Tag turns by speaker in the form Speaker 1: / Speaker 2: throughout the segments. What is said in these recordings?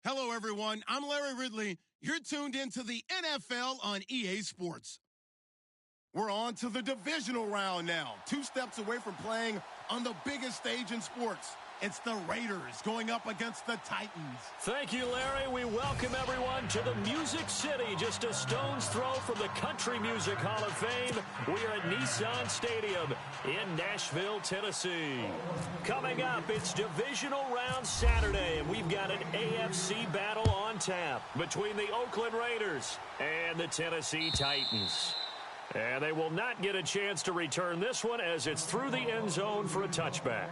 Speaker 1: Hello, everyone. I'm Larry Ridley. You're tuned into the NFL on EA Sports. We're on to the divisional round now. 2 steps away from playing on the biggest stage in sports. It's the Raiders going up against the Titans.
Speaker 2: Thank you, Larry. We welcome everyone to the Music City, just a stone's throw from the Country Music Hall of Fame. We are at Nissan Stadium in Nashville, Tennessee. Coming up, it's divisional round Saturday, and we've got an AFC battle on tap between the Oakland Raiders and the Tennessee Titans. And they will not get a chance to return this one as it's through the end zone for a touchback.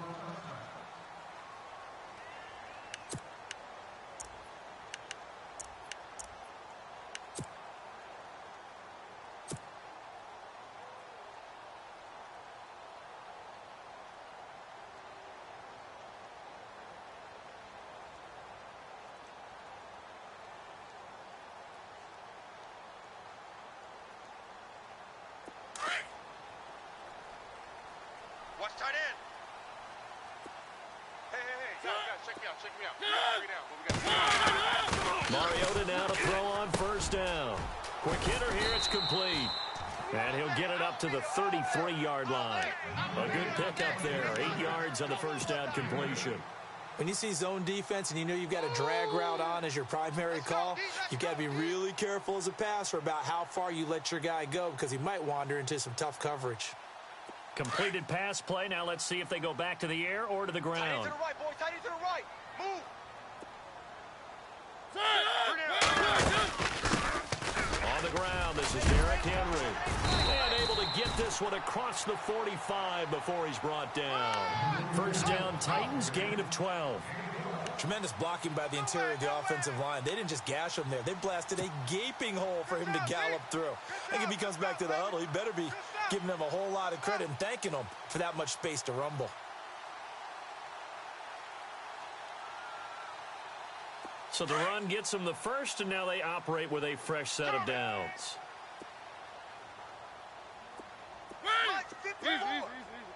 Speaker 3: Watch tight end. Hey, guys, check me out.
Speaker 2: Mariota now to throw on first down. Quick hitter here, it's complete. And he'll get it up to the 33-yard line. A good pickup there, 8 yards on the first down completion.
Speaker 4: When you see zone defense and you know you've got a drag route on as your primary call, you've got to be really careful as a passer about how far you let your guy go because he might wander into some tough coverage.
Speaker 2: Completed pass play. Now let's see if they go back to the air or to the ground.
Speaker 3: Tight end to the right, boy. Tight end to the right. Move.
Speaker 2: On the ground, this is Derrick Henry. And able to get this one across the 45 before he's brought down. First down, Titans, gain of 12.
Speaker 4: Tremendous blocking by the interior of the offensive line. They didn't just gash him there. They blasted a gaping hole for him to gallop through. I think if he comes back to the huddle, he better be giving them a whole lot of credit and thanking them for that much space to rumble.
Speaker 2: So the run gets them the first, and now they operate with a fresh set of downs.
Speaker 3: Mike's 54.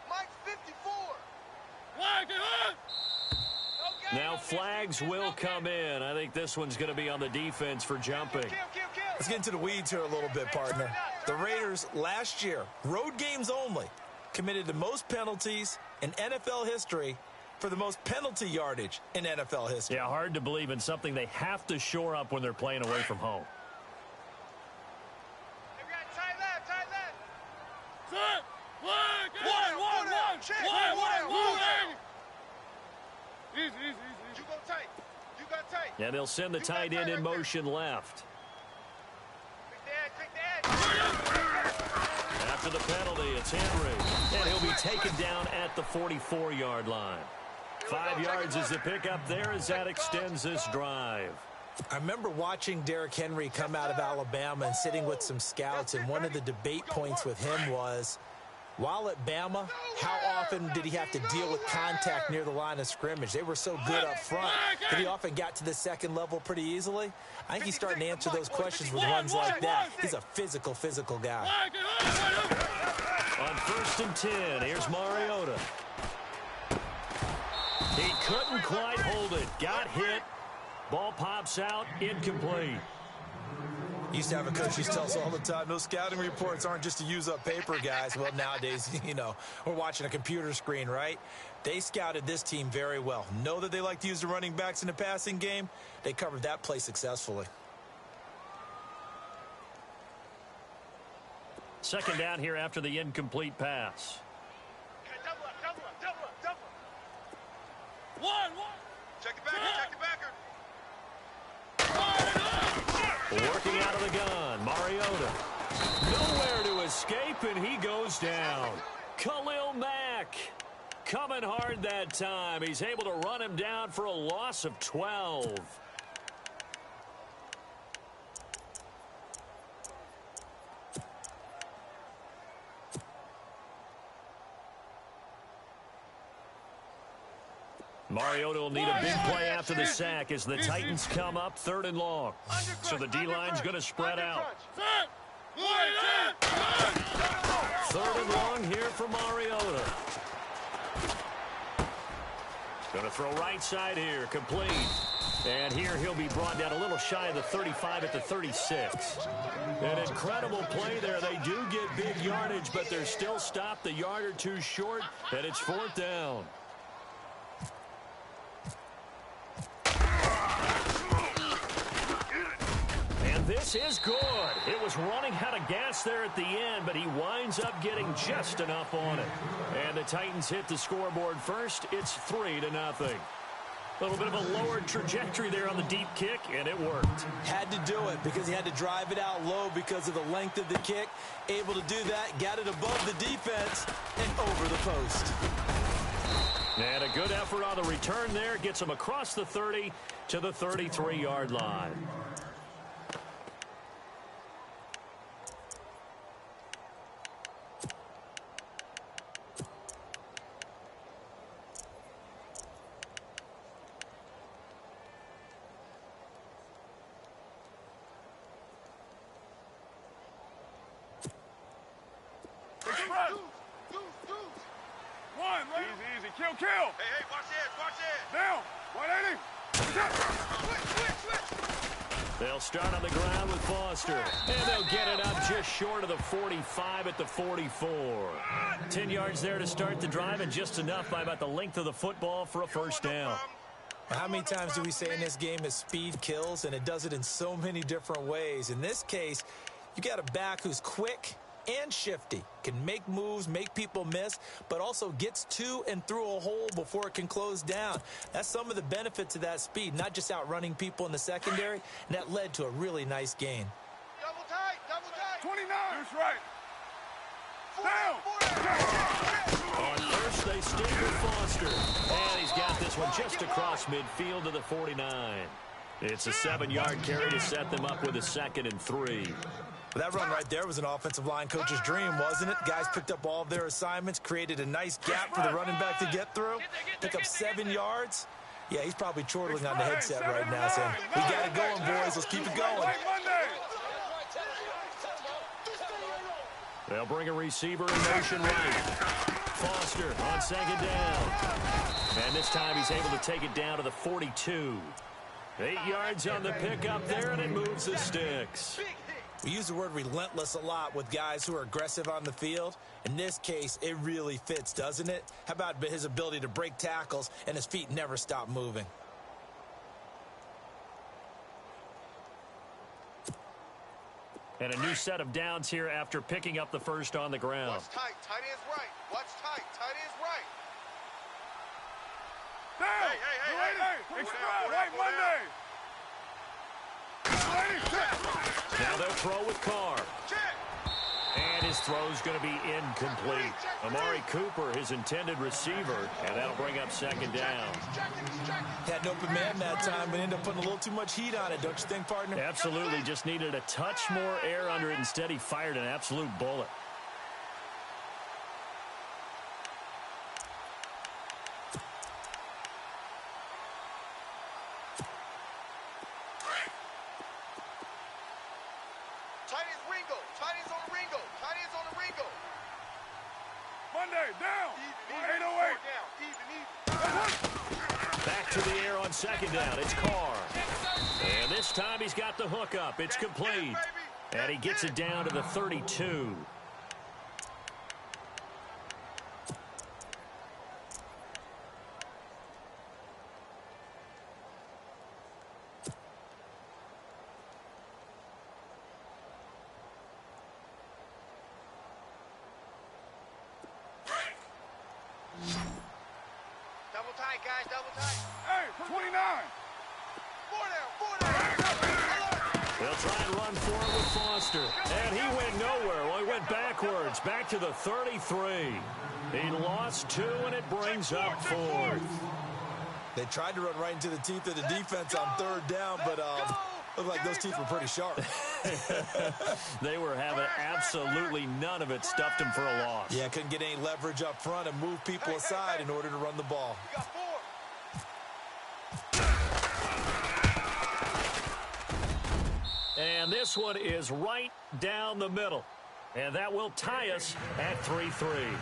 Speaker 3: Mike's 54.
Speaker 2: Now flags will come in. I think this one's going to be on the defense for jumping.
Speaker 4: Let's get into the weeds here a little bit, partner. The Raiders last year, road games only, committed the most penalties in NFL history for the most penalty yardage in NFL history.
Speaker 2: Yeah, hard to believe in something they have to shore up when they're playing away from home. And they'll send the tight end in motion left. After the penalty, it's Henry. And he'll be taken down at the 44-yard line. 5 yards is the pickup there as that extends this drive.
Speaker 4: I remember watching Derrick Henry come out of Alabama and sitting with some scouts, and one of the debate points with him was, while at Bama, how often did he have to deal with contact near the line of scrimmage? They were so good up front that he often got to the second level pretty easily. I think he's starting to answer those questions with runs like that. He's a physical guy.
Speaker 2: On 1st and 10, here's Mariota. He couldn't quite hold it. Got hit. Ball pops out. Incomplete.
Speaker 4: Used to have a coach who tells us all the time, those scouting reports aren't just to use up paper, guys. Well, nowadays, we're watching a computer screen, right? They scouted this team very well. Know that they like to use the running backs in the passing game. They covered that play successfully.
Speaker 2: Second down here after the incomplete pass.
Speaker 3: Check the backer.
Speaker 2: Working out of the gun, Mariota. Nowhere to escape, and he goes down. Khalil Mack coming hard that time. He's able to run him down for a loss of 12. Mariota will need a big play after the sack as the Titans come up 3rd and long. So the D-line's going to spread out. 3rd and long here for Mariota. Going to throw right side here, complete. And here he'll be brought down a little shy of the 35 at the 36. An incredible play there. They do get big yardage, but they're still stopped a yard or two short, and it's 4th down. And this is good. It was running out of gas there at the end, but he winds up getting just enough on it. And the Titans hit the scoreboard first. It's 3-0. A little bit of a lower trajectory there on the deep kick, and it worked.
Speaker 4: Had to do it because he had to drive it out low because of the length of the kick. Able to do that, got it above the defense, and over the post.
Speaker 2: And a good effort on the return there. Gets him across the 30 to the 33-yard line.
Speaker 3: Kill. Hey, watch this. Down. 180.
Speaker 2: They'll start on the ground with Foster. And they'll get it up just short of the 45 at the 44. 10 yards there to start the drive, and just enough by about the length of the football for a first down.
Speaker 4: How many times do we say in this game that speed kills, and it does it in so many different ways? In this case, you got a back who's quick and shifty, can make moves, make people miss, but also gets to and through a hole before it can close down. That's some of the benefits of that speed, not just outrunning people in the secondary, and that led to a really nice gain.
Speaker 3: Double tight.
Speaker 5: 29. That's right. Down.
Speaker 2: On first, they stick with Foster. And he's got this one just across midfield to the 49. It's a 7-yard carry to set them up with a 2nd and 3.
Speaker 4: That run right there was an offensive line coach's dream, wasn't it? Guys picked up all of their assignments, created a nice gap for the running back to get through, pick up 7 yards. Yeah, he's probably chortling on the headset right now saying, we got it going, boys. Let's keep it going.
Speaker 2: They'll bring a receiver in motion right. Foster on 2nd down. And this time he's able to take it down to the 42. 8 yards on the pickup there, and it moves the sticks.
Speaker 4: We use the word relentless a lot with guys who are aggressive on the field. In this case, it really fits, doesn't it? How about his ability to break tackles and his feet never stop moving?
Speaker 2: And a new set of downs here after picking up the first on the ground.
Speaker 3: Watch tight. Tight end's right. Watch tight. Tight end's right.
Speaker 5: Down.
Speaker 3: Hey.
Speaker 5: Extra right Monday.
Speaker 2: Now they'll throw with Carr. And his throw's going to be incomplete. Amari Cooper, his intended receiver, and that'll bring up 2nd down.
Speaker 4: Had an open man that time, but ended up putting a little too much heat on it, don't you think, partner?
Speaker 2: Absolutely. Just needed a touch more air under it. Instead, he fired an absolute bullet.
Speaker 5: Monday, down. 808.
Speaker 2: Back to the air on 2nd down. It's Carr. And this time he's got the hook up. It's complete. And he gets it down to the 32.
Speaker 3: Double tight, guys. Double tight.
Speaker 5: Hey, 29.
Speaker 3: 4 down.
Speaker 2: They'll try and run forward with Foster. And he went nowhere. Well, he went backwards. Back to the 33. He lost 2, and it brings up 4th.
Speaker 4: They tried to run right into the teeth of the defense on 3rd down, but looked like those teeth were pretty sharp.
Speaker 2: They were having absolutely none of it. Stuffed him for a loss.
Speaker 4: Yeah, couldn't get any leverage up front and move people aside in order to run the ball.
Speaker 3: You got 4.
Speaker 2: And this one is right down the middle. And that will tie us at 3-3.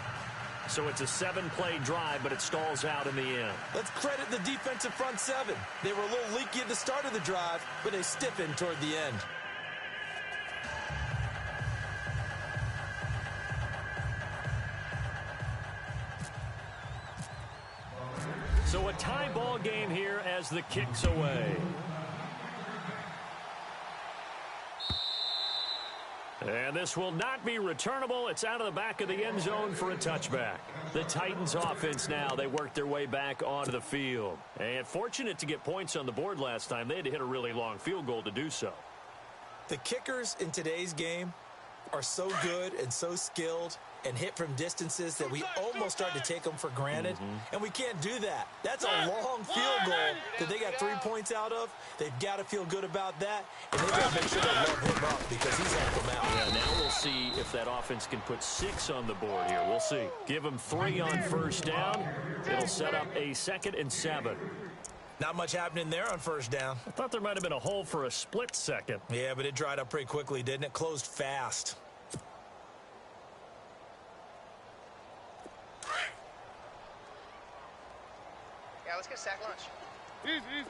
Speaker 2: So it's a 7-play drive, but it stalls out in the end.
Speaker 4: Let's credit the defensive front seven. They were a little leaky at the start of the drive, but they stiffened toward the end.
Speaker 2: So a tie ball game here as the kick's away. And this will not be returnable. It's out of the back of the end zone for a touchback. The Titans offense now, they worked their way back onto the field. And fortunate to get points on the board last time. They had to hit a really long field goal to do so.
Speaker 4: The kickers in today's game are so good and so skilled and hit from distances that we almost start to take them for granted. And we can't do that. That's a long field goal that they got 3 points out of. They've got to feel good about that, and they've got to make sure they love him up because he's helped them out.
Speaker 2: Yeah, now we'll see if that offense can put 6 on the board here. We'll see. Give them 3 on first down. It'll set up a 2nd and 7.
Speaker 4: Not much happening there on first down.
Speaker 2: I thought there might have been a hole for a split second.
Speaker 4: Yeah, but it dried up pretty quickly, didn't it? Closed fast.
Speaker 3: Yeah, let's get a sack lunch.
Speaker 5: Easy.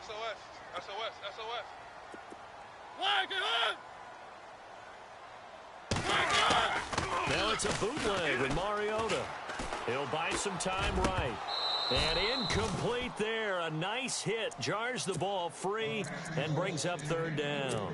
Speaker 5: SOS. Flag it on!
Speaker 2: Now it's a bootleg with Mariota. He'll buy some time right. And incomplete there. A nice hit. Jars the ball free and brings up 3rd down.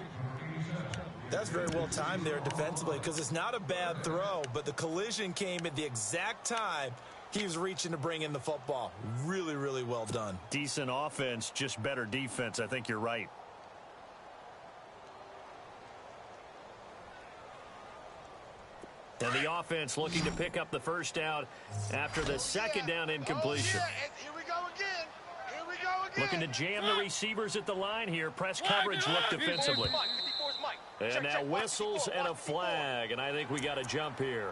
Speaker 4: That's very well timed there defensively because it's not a bad throw, but the collision came at the exact time he was reaching to bring in the football. Really, really well done.
Speaker 2: Decent offense, just better defense. I think you're right. And the offense looking to pick up the first down after the 2nd down incompletion.
Speaker 3: Oh, yeah. Here we go again.
Speaker 2: Looking to jam the receivers at the line here. Press coverage look defensively. And now whistles and a flag, and I think we got a jump here.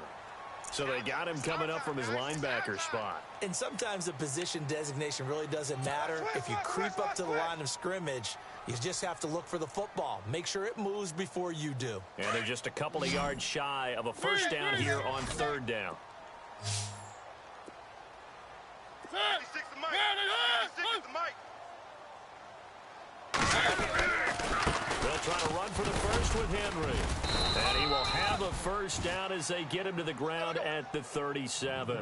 Speaker 2: So they got him coming up from his linebacker spot.
Speaker 4: And sometimes the position designation really doesn't matter. If you creep up to the line of scrimmage, you just have to look for the football. Make sure it moves before you do.
Speaker 2: And they're just a couple of yards shy of a first down here on 3rd down. They'll try to run for the first with Henry. And he will have a first down as they get him to the ground at the 37.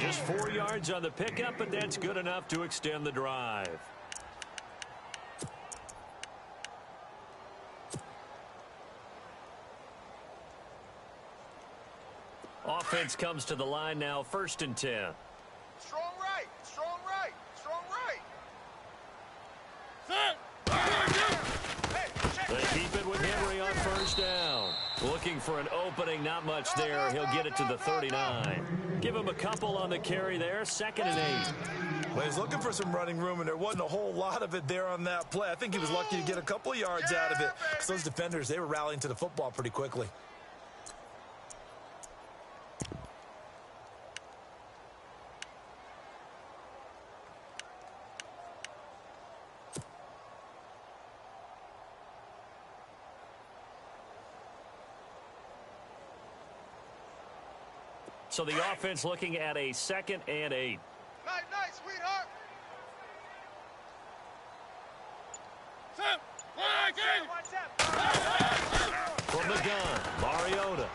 Speaker 2: Just 4 yards on the pickup, but that's good enough to extend the drive. Offense comes to the line now, 1st and 10.
Speaker 3: Strong right.
Speaker 2: They keep it with Henry on first down. Looking for an opening, not much there. He'll get it to the 39. Give him a couple on the carry there, 2nd and 8.
Speaker 4: Well, he's looking for some running room, and there wasn't a whole lot of it there on that play. I think he was lucky to get a couple of yards out of it because those defenders, they were rallying to the football pretty quickly.
Speaker 2: So the offense looking at a 2nd and 8.
Speaker 3: Nice, sweetheart.
Speaker 2: From the gun, Mariota.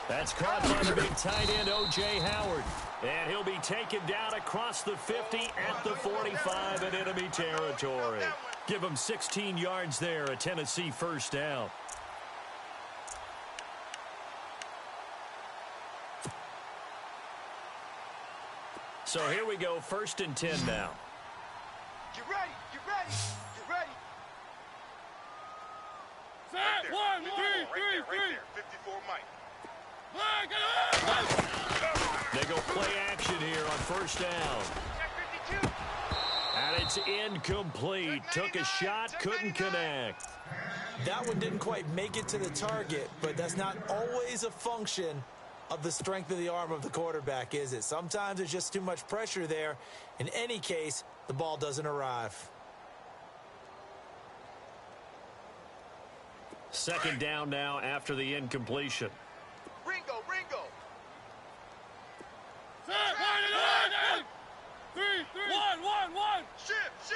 Speaker 2: That's caught by the big tight end, O.J. Howard. And he'll be taken down across the 50 at the 45 in enemy territory. Give him 16 yards there, a Tennessee first down. So here we go, 1st and 10 now.
Speaker 3: You ready?
Speaker 5: Set, 1, 2, 3,
Speaker 3: 54 Mike.
Speaker 5: flag it on!
Speaker 2: They go play action here on first down.
Speaker 3: Check 52.
Speaker 2: And it's incomplete. Took a shot, couldn't connect.
Speaker 4: That one didn't quite make it to the target, but that's not always a function of the strength of the arm of the quarterback, is it? Sometimes there's just too much pressure there. In any case, the ball doesn't arrive.
Speaker 2: Second down now after the incompletion.
Speaker 3: Ringo, Ringo.
Speaker 5: Set. Line. 3. 1.
Speaker 3: Shift.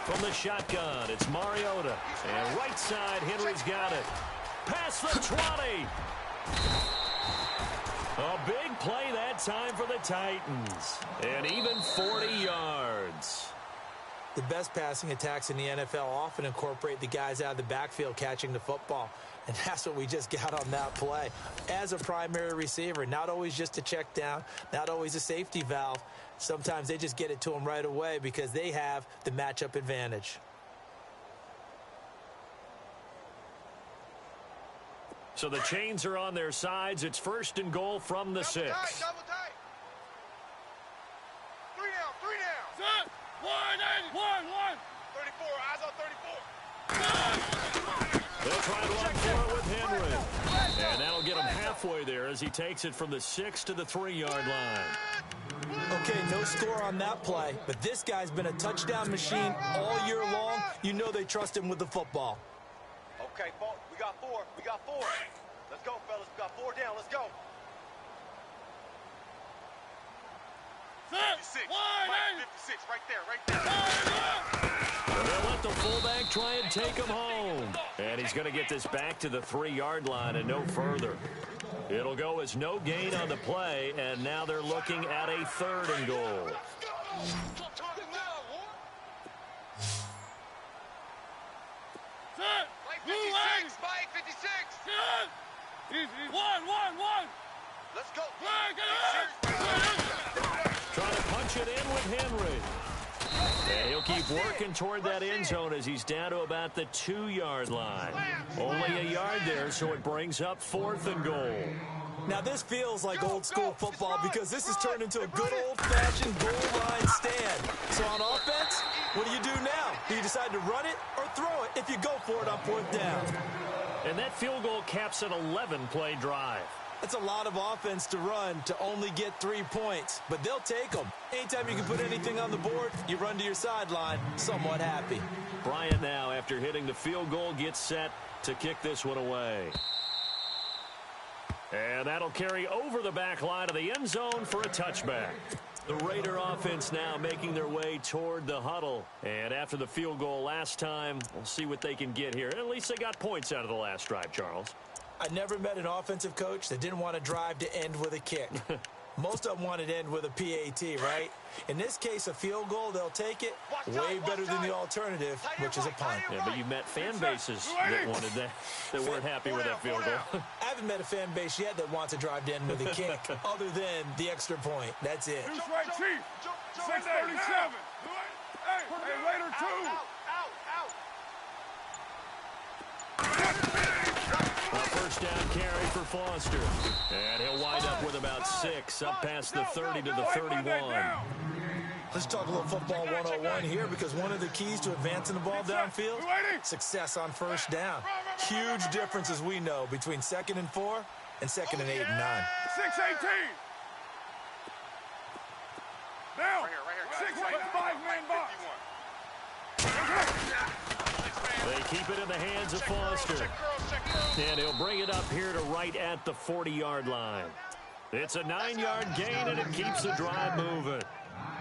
Speaker 2: From the shotgun, it's Mariota. And right side, Henry's got it. Past the 20. A big play that time for the Titans. And even 40 yards.
Speaker 4: The best passing attacks in the NFL often incorporate the guys out of the backfield catching the football. And that's what we just got on that play. As a primary receiver, not always just a check down, not always a safety valve. Sometimes they just get it to them right away because they have the matchup advantage.
Speaker 2: So the chains are on their sides. It's first and goal from the 6.
Speaker 3: Double tight. 3 down.
Speaker 5: Set. 1.
Speaker 3: 34, eyes on 34.
Speaker 2: They'll try to run for it with Henry. And that'll get him halfway there as he takes it from the 6 to the 3-yard line.
Speaker 4: Okay, no score on that play, but this guy's been a touchdown machine all year long. You know they trust him with the football.
Speaker 3: Okay, we got 4. Let's go, fellas. We got 4 down. Let's go.
Speaker 5: Set.
Speaker 3: 56. 56, right there.
Speaker 2: And they'll let the fullback try and take him home. And he's going to get this back to the 3-yard line and no further. It'll go as no gain on the play, and now they're looking at a 3rd and goal.
Speaker 5: Set.
Speaker 3: Mike
Speaker 5: Blue
Speaker 3: 56. Mike 56.
Speaker 5: Set. Easy. 1.
Speaker 3: Let's go.
Speaker 2: Trying to punch it in with Henry. And he'll keep working toward that end zone as he's down to about the 2-yard line. Only a yard there, so it brings up 4th and goal.
Speaker 4: Now this feels like old school football because this has turned into a good old-fashioned goal line stand. So on offense, what do you do now? Do you decide to run it or throw it if you go for it on 4th down?
Speaker 2: And that field goal caps an 11-play drive.
Speaker 4: That's a lot of offense to run to only get 3 points, but they'll take them. Anytime you can put anything on the board, you run to your sideline somewhat happy.
Speaker 2: Bryant now, after hitting the field goal, gets set to kick this one away. And that'll carry over the back line of the end zone for a touchback. The Raider offense now making their way toward the huddle. And after the field goal last time, we'll see what they can get here. At least they got points out of the last drive, Charles.
Speaker 4: I never met an offensive coach that didn't want to drive to end with a kick. Most of them wanted to end with a PAT, right? In this case, a field goal, they'll take it way better than the alternative, which is a punt.
Speaker 2: Yeah, but you've met fan bases that wanted that weren't happy with that field goal.
Speaker 4: I haven't met a fan base yet that wants to drive to end with a kick, other than the extra point. That's it.
Speaker 5: Who's right, Chief? 637. Hey, Raider 2.
Speaker 2: First down carry for Foster. And he'll wind up with about 6, up past the 30 to the 31.
Speaker 4: Let's talk a little football 101 here because one of the keys to advancing the ball downfield, success on first down. Huge difference, as we know, between 2nd and 4 and 2nd and 8 and 9.
Speaker 5: 618. Now,
Speaker 3: Right here.
Speaker 5: 6 5-man box.
Speaker 2: They keep it in the hands of Foster. And he'll bring it up here to right at the 40-yard line. It's a 9-yard gain, and it keeps the drive moving.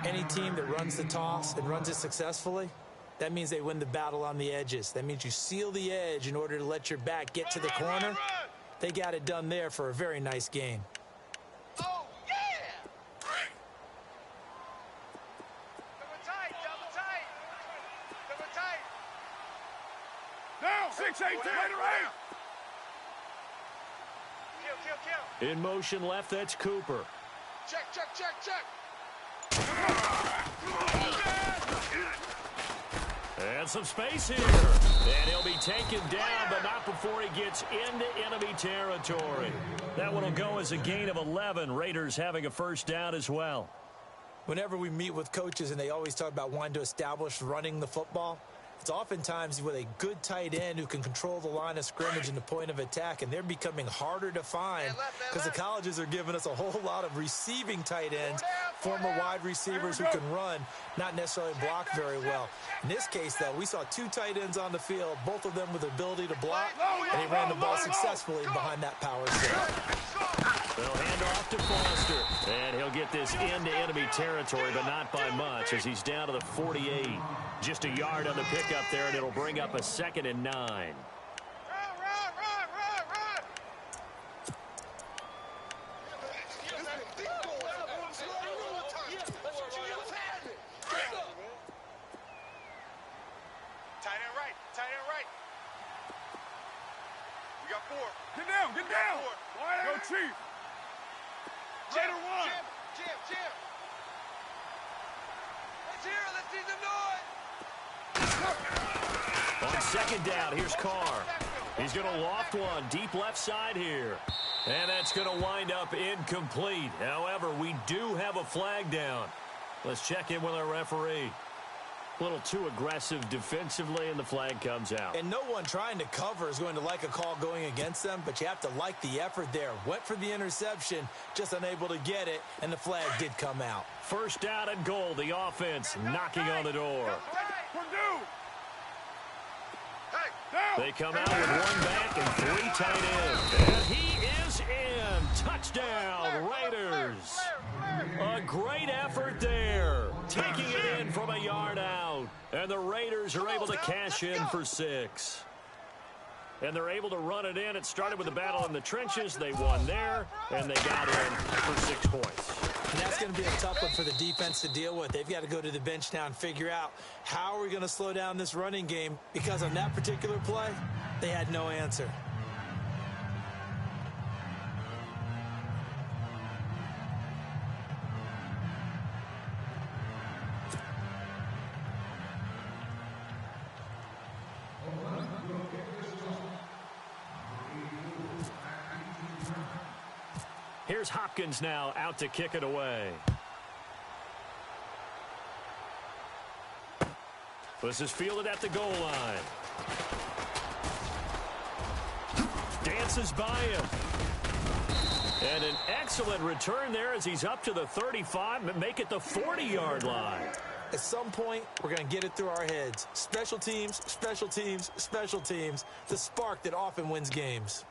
Speaker 4: Any team that runs the toss and runs it successfully, that means they win the battle on the edges. That means you seal the edge in order to let your back get to the corner. They got it done there for a very nice gain.
Speaker 3: Oh, yeah! Double tight.
Speaker 5: Now, 618. Raider 8.
Speaker 3: Kill.
Speaker 2: In motion left, that's Cooper.
Speaker 3: Check.
Speaker 2: And some space here. And he'll be taken down, but not before he gets into enemy territory. That one will go as a gain of 11. Raiders having a first down as well.
Speaker 4: Whenever we meet with coaches and they always talk about wanting to establish running the football, it's oftentimes with a good tight end who can control the line of scrimmage and the point of attack, and they're becoming harder to find because the colleges are giving us a whole lot of receiving tight ends former wide receivers who can run, not necessarily block very well. In this case, though, we saw two tight ends on the field, both of them with the ability to block, and he ran the ball successfully behind that power set.
Speaker 2: They'll hand off to Foster, and he'll get this into enemy territory, but not by much, as he's down to the 48. Just a yard on the pickup there, and it'll bring up a 2nd and 9.
Speaker 5: Get down! Go, Chief! Jim! Let's hear it, let's see some noise!
Speaker 2: On 2nd down, here's Carr. He's going to loft one deep left side here. And that's going to wind up incomplete. However, we do have a flag down. Let's check in with our referee. A little too aggressive defensively, and the flag comes out.
Speaker 4: And no one trying to cover is going to like a call going against them, but you have to like the effort there. Went for the interception, just unable to get it, and the flag did come out.
Speaker 2: 1st down and goal, the offense knocking on the door. They come out with 1 back and 3 tight ends. And he is in. Touchdown, Raiders. A great effort there. Taking it in from a yard out. And the Raiders are able to cash in for 6. And they're able to run it in. It started with a battle in the trenches. They won there, and they got in for 6 points.
Speaker 4: And that's going to be a tough one for the defense to deal with. They've got to go to the bench now and figure out how are we going to slow down this running game, because on that particular play, they had no answer.
Speaker 2: Here's Hopkins now out to kick it away. This is fielded at the goal line. Dances by him. And an excellent return there as he's up to the 35 and make it the 40-yard line.
Speaker 4: At some point, we're going to get it through our heads. Special teams, special teams, special teams. The spark that often wins games.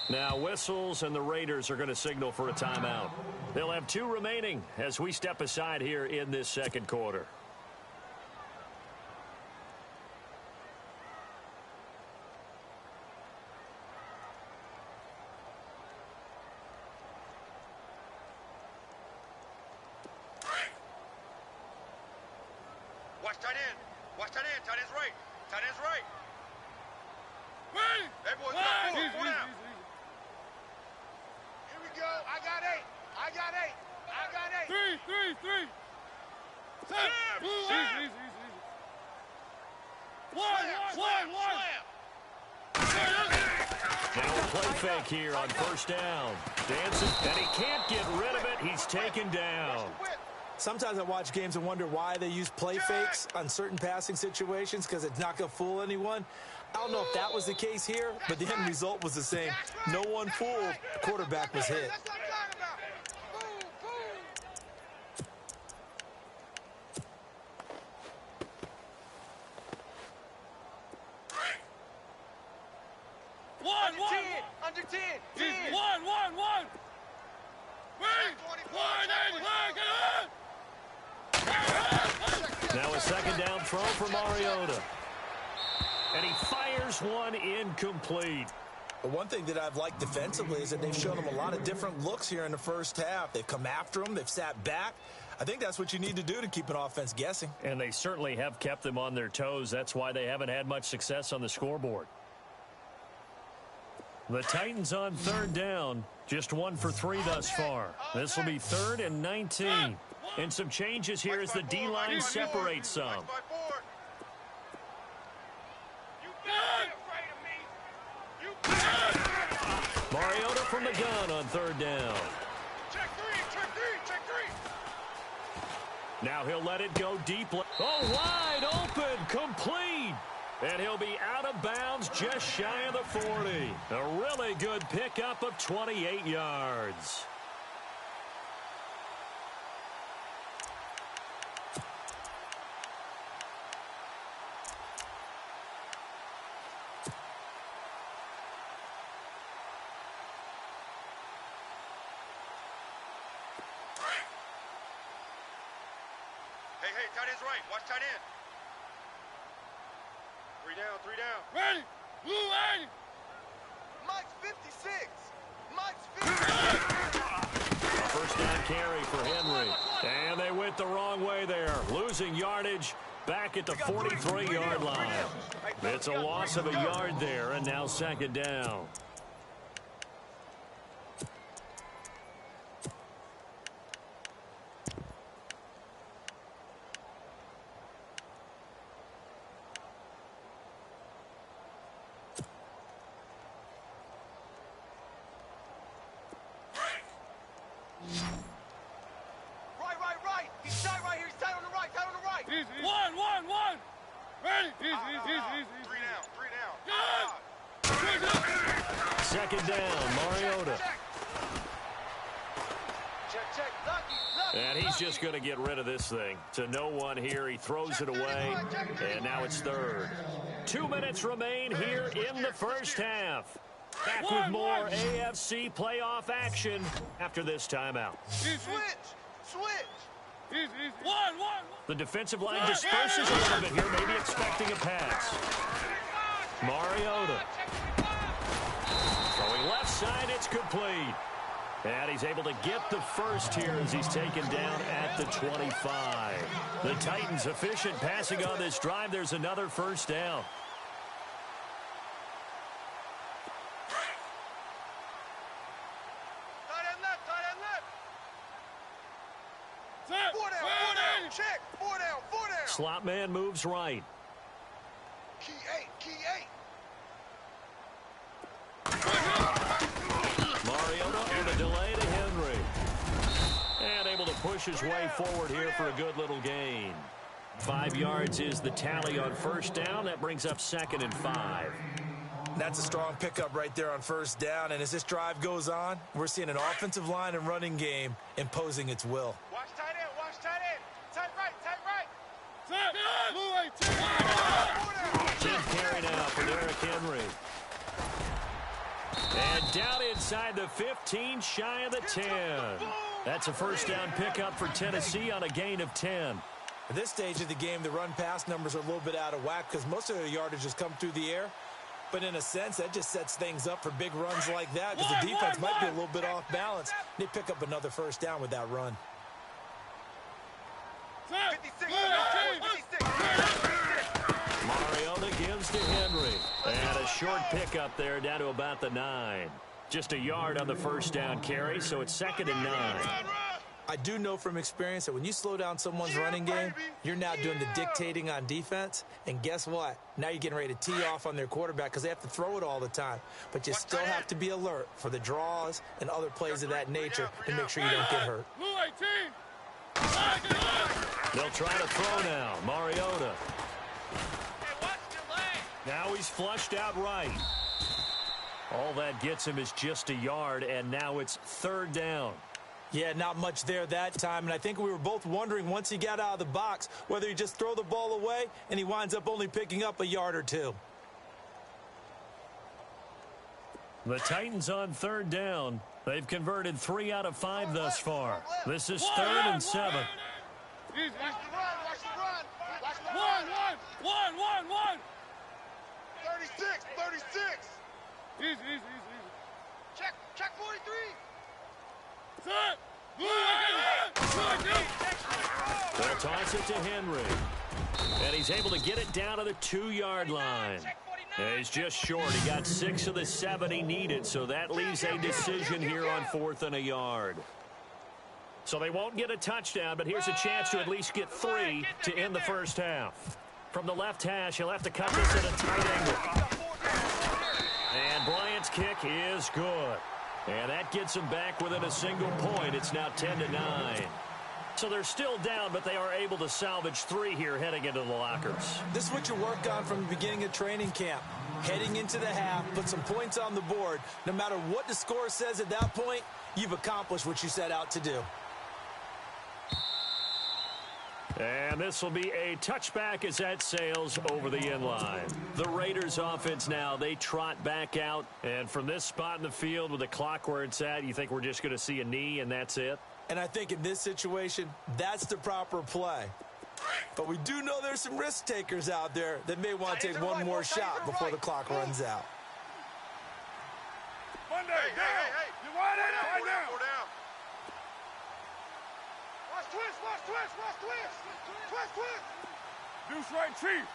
Speaker 2: Now whistles, and the Raiders are going to signal for a timeout. They'll have 2 remaining as we step aside here in this 2nd quarter.
Speaker 3: Watch tight end. Watch tight end. Tight end's right. Tight end's right.
Speaker 5: Wait!
Speaker 3: Hey, boys,
Speaker 5: Easy,
Speaker 3: four down.
Speaker 5: easy.
Speaker 3: Here we go. I got 8. I got 8. I got 8.
Speaker 5: Three. Easy. One.
Speaker 2: Now a play fake here on 1st down. Dances, and he can't get rid of it. He's taken down.
Speaker 4: Sometimes I watch games and wonder why they use play fakes on certain passing situations, because it's not going to fool anyone. I don't know if that was the case here, but the end result was the same. No one fooled. The quarterback was hit.
Speaker 3: Under 10.
Speaker 5: One.
Speaker 2: Now a 2nd down throw for Mariota. And he fires one incomplete.
Speaker 4: But one thing that I've liked defensively is that they've shown them a lot of different looks here in the 1st half. They've come after them. They've sat back. I think that's what you need to do to keep an offense guessing.
Speaker 2: And they certainly have kept them on their toes. That's why they haven't had much success on the scoreboard. The Titans on 3rd down. Just 1 for 3 thus far. This will be 3rd and 19. And some changes here as the D-line separates some. from the gun on third down.
Speaker 5: Check three, check three, check three.
Speaker 2: Now he'll let it go deep. Oh, wide open, complete. And he'll be out of bounds just shy of the 40. A really good pickup of 28 yards.
Speaker 3: Hey, tight end's right. Watch tight end. 3 down, 3 down.
Speaker 5: Ready? Blue A.
Speaker 3: Mike's 56. Mike's 56.
Speaker 2: First down carry for Henry. And they went the wrong way there. Losing yardage back at the 43-yard line. It's a loss of a yard there, and now second down.
Speaker 3: Right. He's tight right here. He's tight on the right. Tight on the right.
Speaker 5: Easy. One. Ready? Easy.
Speaker 3: 3 down, 3 down.
Speaker 5: Good.
Speaker 2: Second down, Mariota.
Speaker 3: Check. Lucky.
Speaker 2: And he's just going to get rid of this thing. To no one here. He throws it away. And now it's third. 2 minutes remain here in the first half. Back with more AFC playoff action after this timeout.
Speaker 3: Switch.
Speaker 5: Easy. One.
Speaker 2: The defensive line disperses a little bit here, maybe expecting a pass. Mariota. Throwing left side, it's complete. And he's able to get the first here as he's taken down at the 25. The Titans efficient passing on this drive. There's another first down.
Speaker 3: Tight end left. 4 down. Check. 4 down.
Speaker 2: Slot man moves right.
Speaker 3: Key 8.
Speaker 2: Mariota on the delay to Henry. And able to push his way forward here for a good little gain. 5 yards is the tally on first down. That brings up 2nd and 5.
Speaker 4: That's a strong pickup right there on first down. And as this drive goes on, we're seeing an offensive line and running game imposing its will.
Speaker 3: Watch tight end. Tight right.
Speaker 5: Set. Blue A.
Speaker 2: 10th carry now for Derrick Henry. And down inside the 15, shy of the 10. That's a first down pickup for Tennessee on a gain of 10.
Speaker 4: At this stage of the game, the run-pass numbers are a little bit out of whack because most of their yardage has come through the air. But in a sense, that just sets things up for big runs like that because the defense might be a little bit off balance. They pick up another first down with that run.
Speaker 3: 56.
Speaker 2: Mariota gives to Henry. And a short pickup there down to about the 9. Just a yard on the first down carry, so it's 2nd and 9.
Speaker 4: I do know from experience that when you slow down someone's running game, you're now doing the dictating on defense. And guess what? Now you're getting ready to tee off on their quarterback because they have to throw it all the time. But you still have to be alert for the draws and other plays of that nature to make sure you don't get hurt.
Speaker 5: Blue 18.
Speaker 2: They'll try to throw now. Mariota. Now he's flushed out right. All that gets him is just a yard, and now it's 3rd down.
Speaker 4: Yeah, not much there that time, and I think we were both wondering once he got out of the box whether he just throw the ball away, and he winds up only picking up a yard or 2.
Speaker 2: The Titans on 3rd down. They've converted 3 out of 5 thus far. This is 3rd and 7.
Speaker 5: Easy.
Speaker 3: Watch the run. 36.
Speaker 5: Easy.
Speaker 3: Check 43.
Speaker 5: Set. Blue A.
Speaker 2: They'll toss it to Henry. And he's able to get it down to the 2-yard line. And he's just short. He got 6 of the 7 he needed, so that leaves a decision here on 4th and a yard. So they won't get a touchdown, but here's a chance to at least get 3 to end the first half. From the left hash, he'll have to cut this at a tight angle. And Bryant's kick is good. And that gets them back within a single point. It's now 10-9. So they're still down, but they are able to salvage 3 here heading into the lockers.
Speaker 4: This is what you work on from the beginning of training camp. Heading into the half, put some points on the board. No matter what the score says at that point, you've accomplished what you set out to do.
Speaker 2: And this will be a touchback as that sails over the inline. The Raiders offense now, they trot back out. And from this spot in the field with the clock where it's at, you think we're just going to see a knee and that's it?
Speaker 4: And I think in this situation, that's the proper play. But we do know there's some risk takers out there that may want to take one more shot before the clock runs out.
Speaker 5: Monday, hey. You want it? Right now. Watch twist. Deuce right, Chief.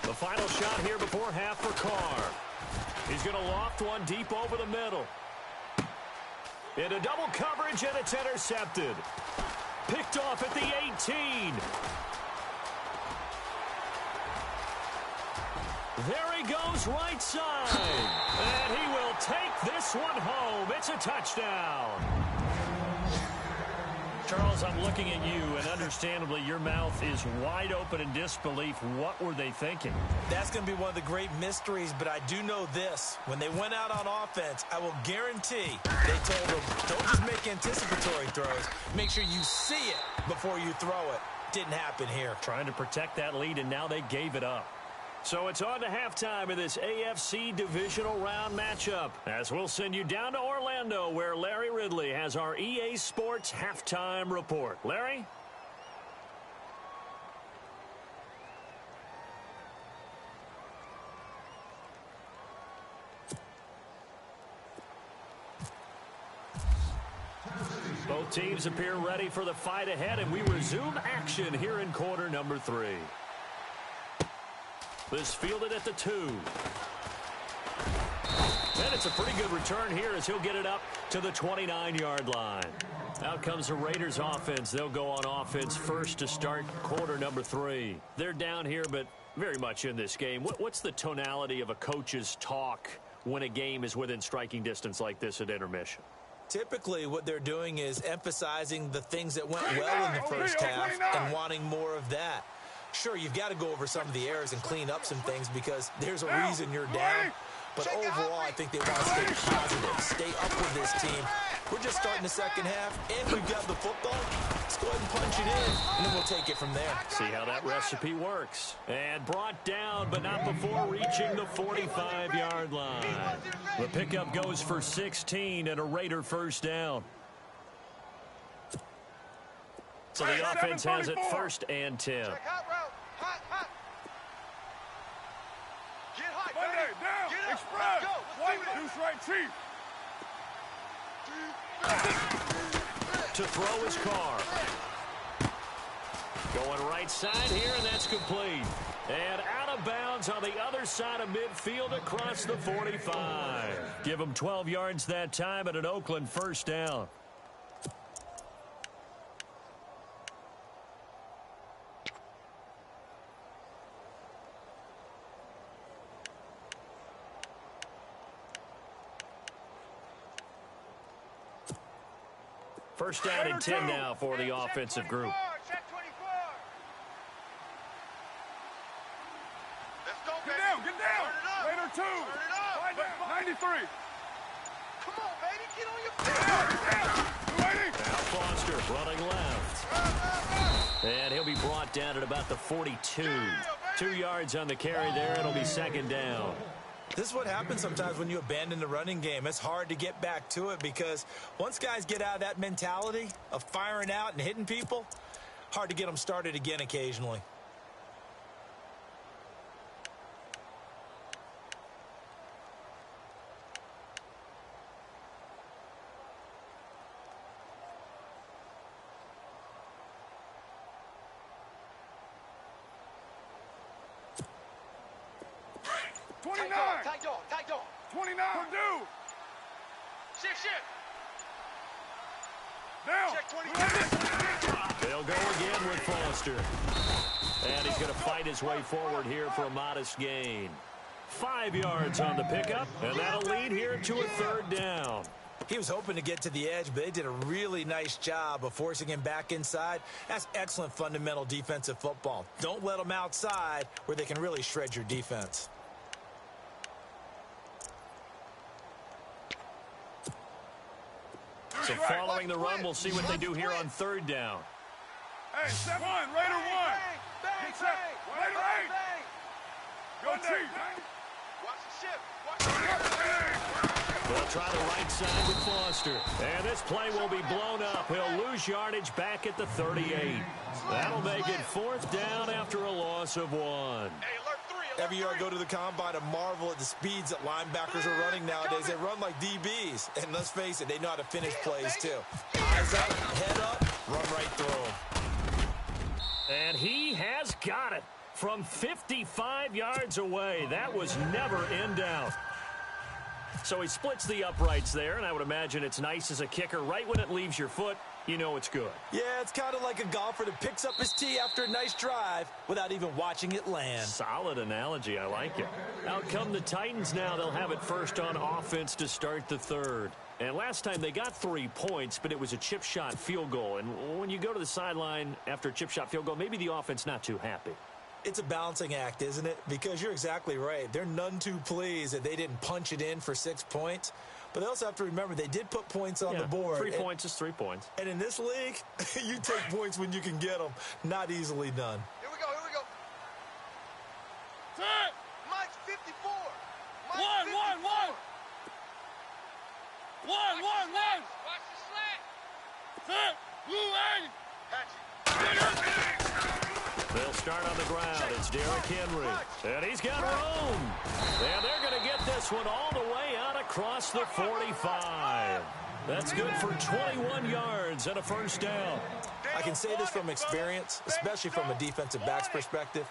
Speaker 2: The final shot here before half for Carr. He's going to loft one deep over the middle. Into double coverage, and it's intercepted. Picked off at the 18. There he goes right side. And he will take this one home. It's a touchdown. Charles, I'm looking at you, and understandably, your mouth is wide open in disbelief. What were they thinking?
Speaker 4: That's going to be one of the great mysteries, but I do know this. When they went out on offense, I will guarantee they told them, don't just make anticipatory throws. Make sure you see it before you throw it. Didn't happen here.
Speaker 2: Trying to protect that lead, and now they gave it up. So it's on to halftime of this AFC divisional round matchup, as we'll send you down to Orlando, where Larry Ridley has our EA Sports halftime report. Larry? Both teams appear ready for the fight ahead, and we resume action here in quarter number 3. This fielded at the 2. And it's a pretty good return here as he'll get it up to the 29-yard line. Out comes the Raiders offense. They'll go on offense first to start quarter number 3. They're down here, but very much in this game. What's the tonality of a coach's talk when a game is within striking distance like this at intermission?
Speaker 4: Typically, what they're doing is emphasizing the things that went well in the first half and wanting more of that. Sure, you've got to go over some of the errors and clean up some things because there's a reason you're down. But overall, I think they want to stay positive, stay up with this team. We're just starting the second half, and we've got the football. Let's go ahead and punch it in, and then we'll take it from there.
Speaker 2: See how that recipe works. And brought down, but not before reaching the 45-yard line. The pickup goes for 16 and a Raider first down. So the offense has it first and 10.
Speaker 5: Monday, down, express, one, deuce right, Chief.
Speaker 2: To throw his Carr. Going right side here, and that's complete. And out of bounds on the other side of midfield across the 45. Give him 12 yards that time at an Oakland first down. First down and 10 now for the offensive group.
Speaker 3: Check 24. Let's go, baby.
Speaker 5: Get down. Raider 2.
Speaker 3: Turn it up.
Speaker 5: 93.
Speaker 3: Come on, baby. Get on your feet.
Speaker 2: Now Foster running left. And he'll be brought down at about the 42. 2 yards on the carry there. It'll be second down.
Speaker 4: This is what happens sometimes when you abandon the running game. It's hard to get back to it because once guys get out of that mentality of firing out and hitting people, hard to get them started again occasionally.
Speaker 3: Tight dog.
Speaker 5: 29. Purdue.
Speaker 3: Shift.
Speaker 5: Down.
Speaker 3: Check 22.
Speaker 2: They'll go again with Foster. And he's going to fight his way forward here for a modest gain. 5 yards on the pickup, and that'll lead here to a 3rd down.
Speaker 4: He was hoping to get to the edge, but they did a really nice job of forcing him back inside. That's excellent fundamental defensive football. Don't let them outside where they can really shred your defense.
Speaker 2: So following the run, we'll see what they do here on 3rd down.
Speaker 5: Hey, 7, Raider 1. Get set. Raider 8. Go team.
Speaker 3: Watch the ship. Watch the ship.
Speaker 2: They'll try the right side with Foster. And this play will be blown up. He'll lose yardage back at the 38. That'll make it 4th down after a loss of 1.
Speaker 3: Hey, alert 3.
Speaker 4: Every year I go to the combine and marvel at the speeds that linebackers are running nowadays. They run like DBs. And let's face it, they know how to finish plays too. Eyes up, head up, run right through them.
Speaker 2: And he has got it from 55 yards away. That was never in doubt. So he splits the uprights there, and I would imagine it's nice as a kicker. Right when it leaves your foot, you know it's good.
Speaker 4: Yeah, it's kind of like a golfer that picks up his tee after a nice drive without even watching it land.
Speaker 2: Solid analogy. I like it. Out come the Titans now. They'll have it first on offense to start the 3rd. And last time they got 3 points, but it was a chip shot field goal. And when you go to the sideline after a chip shot field goal, maybe the offense not too happy.
Speaker 4: It's a balancing act, isn't it? Because you're exactly right. They're none too pleased that they didn't punch it in for 6 points. But they also have to remember they did put points on the board.
Speaker 2: 3 points is 3 points.
Speaker 4: And in this league, you take points when you can get them. Not easily done.
Speaker 3: Here we go. Here we go.
Speaker 5: Set.
Speaker 3: Mike's 54. Mike's
Speaker 5: 1,
Speaker 3: 54.
Speaker 5: 1, 1. 1, 1, 1.
Speaker 3: Watch the slant.
Speaker 5: Set. Blue 8.
Speaker 3: Catch it.
Speaker 2: They'll start on the ground. It's Derrick Henry. And he's got room. And they're going to get this one all the way out across the 45. That's good for 21 yards and a 1st down.
Speaker 4: I can say this from experience, especially from a defensive back's perspective.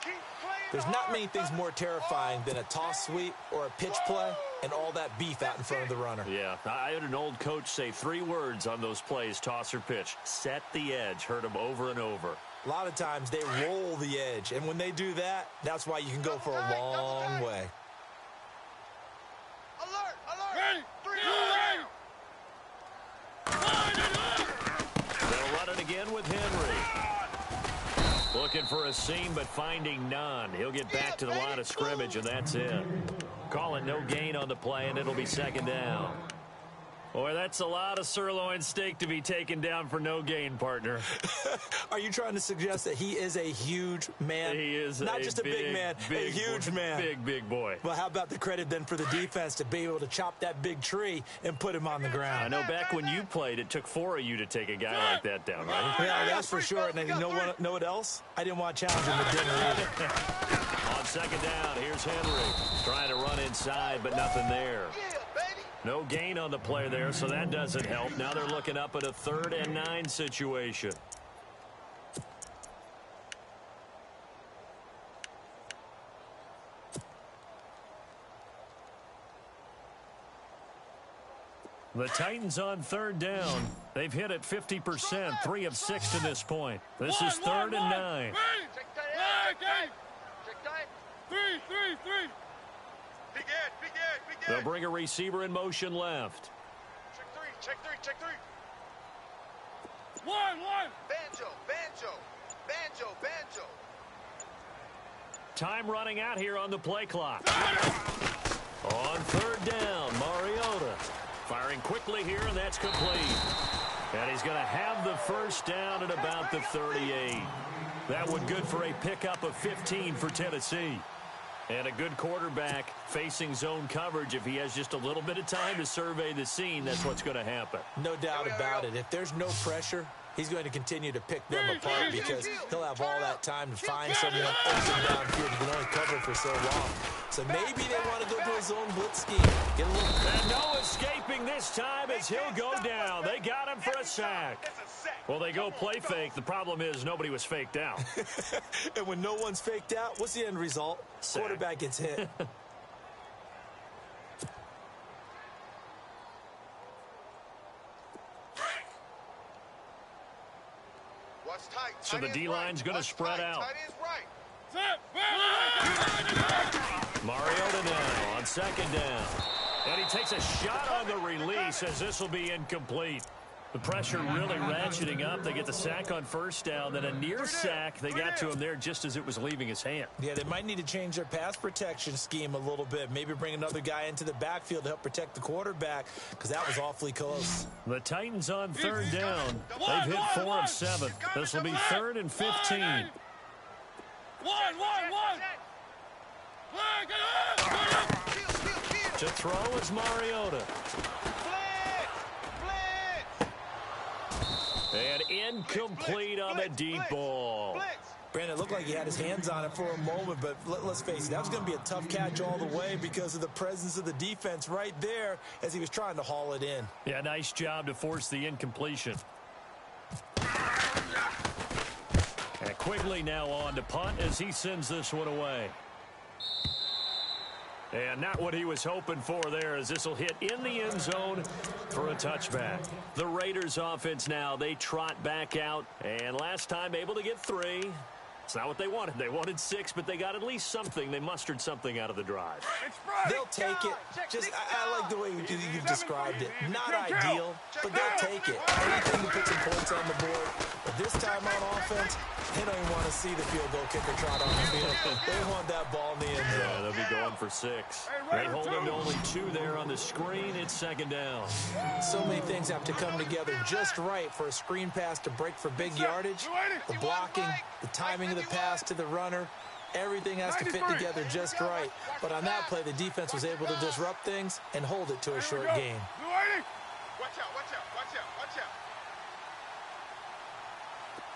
Speaker 4: There's not many things more terrifying than a toss sweep or a pitch play and all that beef out in front of the runner.
Speaker 2: Yeah, I had an old coach say 3 words on those plays, toss or pitch. Set the edge. Heard him over and over.
Speaker 4: A lot of times they roll the edge, and when they do that, that's why you can go for a long way.
Speaker 3: Alert. Alert.
Speaker 5: Ready.
Speaker 3: 3, 2.
Speaker 2: They'll run it again with Henry. Looking for a seam, but finding none. He'll get back to the line of scrimmage, and that's it. Call it no gain on the play, and it'll be 2nd down. Boy, that's a lot of sirloin steak to be taken down for no gain, partner.
Speaker 4: Are you trying to suggest that he is a huge man?
Speaker 2: He is
Speaker 4: not just a big man, a huge man.
Speaker 2: Big boy.
Speaker 4: Well, how about the credit then for the defense to be able to chop that big tree and put him on the ground?
Speaker 2: I know back when you played, it took 4 of you to take a guy like that down, right?
Speaker 4: Yeah, that's for sure. And you know what else? I didn't want to challenge him to dinner either.
Speaker 2: On 2nd down, here's Henry. Trying to run inside, but nothing there.
Speaker 3: Yeah, baby.
Speaker 2: No gain on the play there, so that doesn't help. Now they're looking up at a 3rd and 9 situation. The Titans on 3rd down. They've hit it 50%, 3 of 6 to this point. This is 3rd and 9.
Speaker 3: Check that. Check that.
Speaker 5: 3.
Speaker 3: Big edge. Big edge. Big edge.
Speaker 2: They'll bring a receiver in motion left.
Speaker 3: Check 3. Check 3. Check 3.
Speaker 5: 1.
Speaker 3: Banjo. Banjo. Banjo. Banjo.
Speaker 2: Time running out here on the play clock. On 3rd down, Mariota firing quickly here, and that's complete. And he's going to have the 1st down at about the 38. That one good for a pickup of 15 for Tennessee. And a good quarterback facing zone coverage. If he has just a little bit of time to survey the scene, that's what's going to happen.
Speaker 4: No doubt about it. If there's no pressure, he's going to continue to pick them apart because he'll have all that time to find someone open downfield. He can only cover for so long. So maybe they want to go to a zone blitz scheme. Get a little.
Speaker 2: And no escaping this time as he'll go down. They got him for a sack. Well, they go play fake. The problem is nobody was faked out.
Speaker 4: And when no one's faked out, what's the end result?
Speaker 2: Sack.
Speaker 4: Quarterback gets hit.
Speaker 2: So the D-line's going to spread out.
Speaker 3: Tight end's right.
Speaker 5: Set.
Speaker 2: Mariota now. second down. And he takes a shot on the release as this will be incomplete. The pressure really ratcheting up. They get the sack on first down, then a near sack. They got to him there just as it was leaving his hand.
Speaker 4: Yeah, they might need to change their pass protection scheme a little bit. Maybe bring another guy into the backfield to help protect the quarterback, because that was awfully close.
Speaker 2: The Titans on third down. They've hit 4 of 7. This will be 3rd and 15. To throw is Mariota. And incomplete on the deep ball.
Speaker 4: Brandon, it looked like he had his hands on it for a moment, but let's face it, that was going to be a tough catch all the way because of the presence of the defense right there as he was trying to haul it in.
Speaker 2: Yeah, nice job to force the incompletion. And Quigley now on to punt as he sends this one away. And not what he was hoping for there, as this will hit in the end zone for a touchback. The Raiders offense now, they trot back out. And last time able to get 3. It's not what they wanted. They wanted 6, but they got at least something. They mustered something out of the drive.
Speaker 4: They'll take it. I like the way you've described it. Not ideal, but they'll take it. Anything to put some points on the board. But this time on offense, they don't even want to see the field goal kicker trot on the field. They want that ball in the end zone.
Speaker 2: Yeah, they'll be going for 6. They hold them to only 2 there on the screen. It's second down.
Speaker 4: So many things have to come together just right for a screen pass to break for big yardage. The blocking, the timing of the pass to the runner, everything has to fit together just right. But on that play, the defense was able to disrupt things and hold it to a short gain.
Speaker 3: Watch out, watch out, watch out, watch out.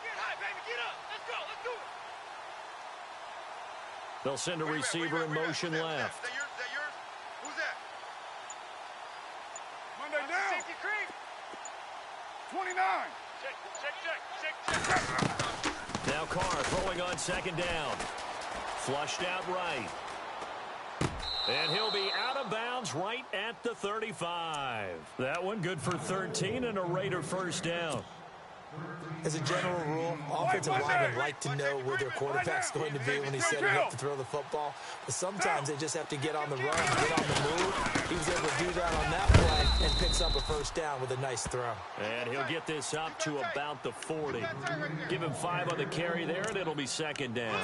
Speaker 3: Get high, baby, get up. Let's go, let's do it.
Speaker 2: They'll send a receiver in motion left.
Speaker 3: Is that yours? Who's that?
Speaker 5: Monday down. 29. Check.
Speaker 2: Now Carr throwing on second down. Flushed out right. And he'll be out of bounds right at the 35. That one good for 13 and a Raider first down.
Speaker 4: As a general rule, offensive linemen like to know where their quarterback's going to be when he's setting up to throw the football. But sometimes they just have to get on the run, get on the move. He was able to do that on that play and picks up a first down with a nice throw.
Speaker 2: And he'll get this up to about the 40. Give him 5 on the carry there, and it'll be second down.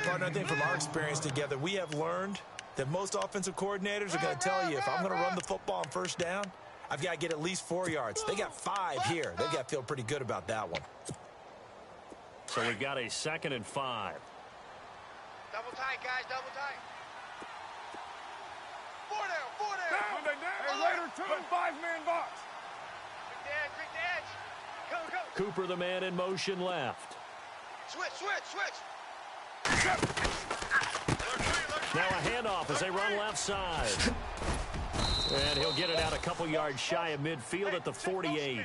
Speaker 4: Partner, I think from our experience together, we have learned that most offensive coordinators are going to tell you, if I'm going to run the football on first down, I've got to get at least 4 yards. They got 5 here. They've got to feel pretty good about that one.
Speaker 2: So we've got a 2nd and 5.
Speaker 3: Double tight, guys, double tight. 4 down.
Speaker 5: Monday down. Hey, Raider 2, 5-man box.
Speaker 3: Quick edge. Go.
Speaker 2: Cooper, the man in motion left.
Speaker 3: Switch.
Speaker 2: Now a handoff as they run left side. And he'll get it out a couple yards shy of midfield at the 48.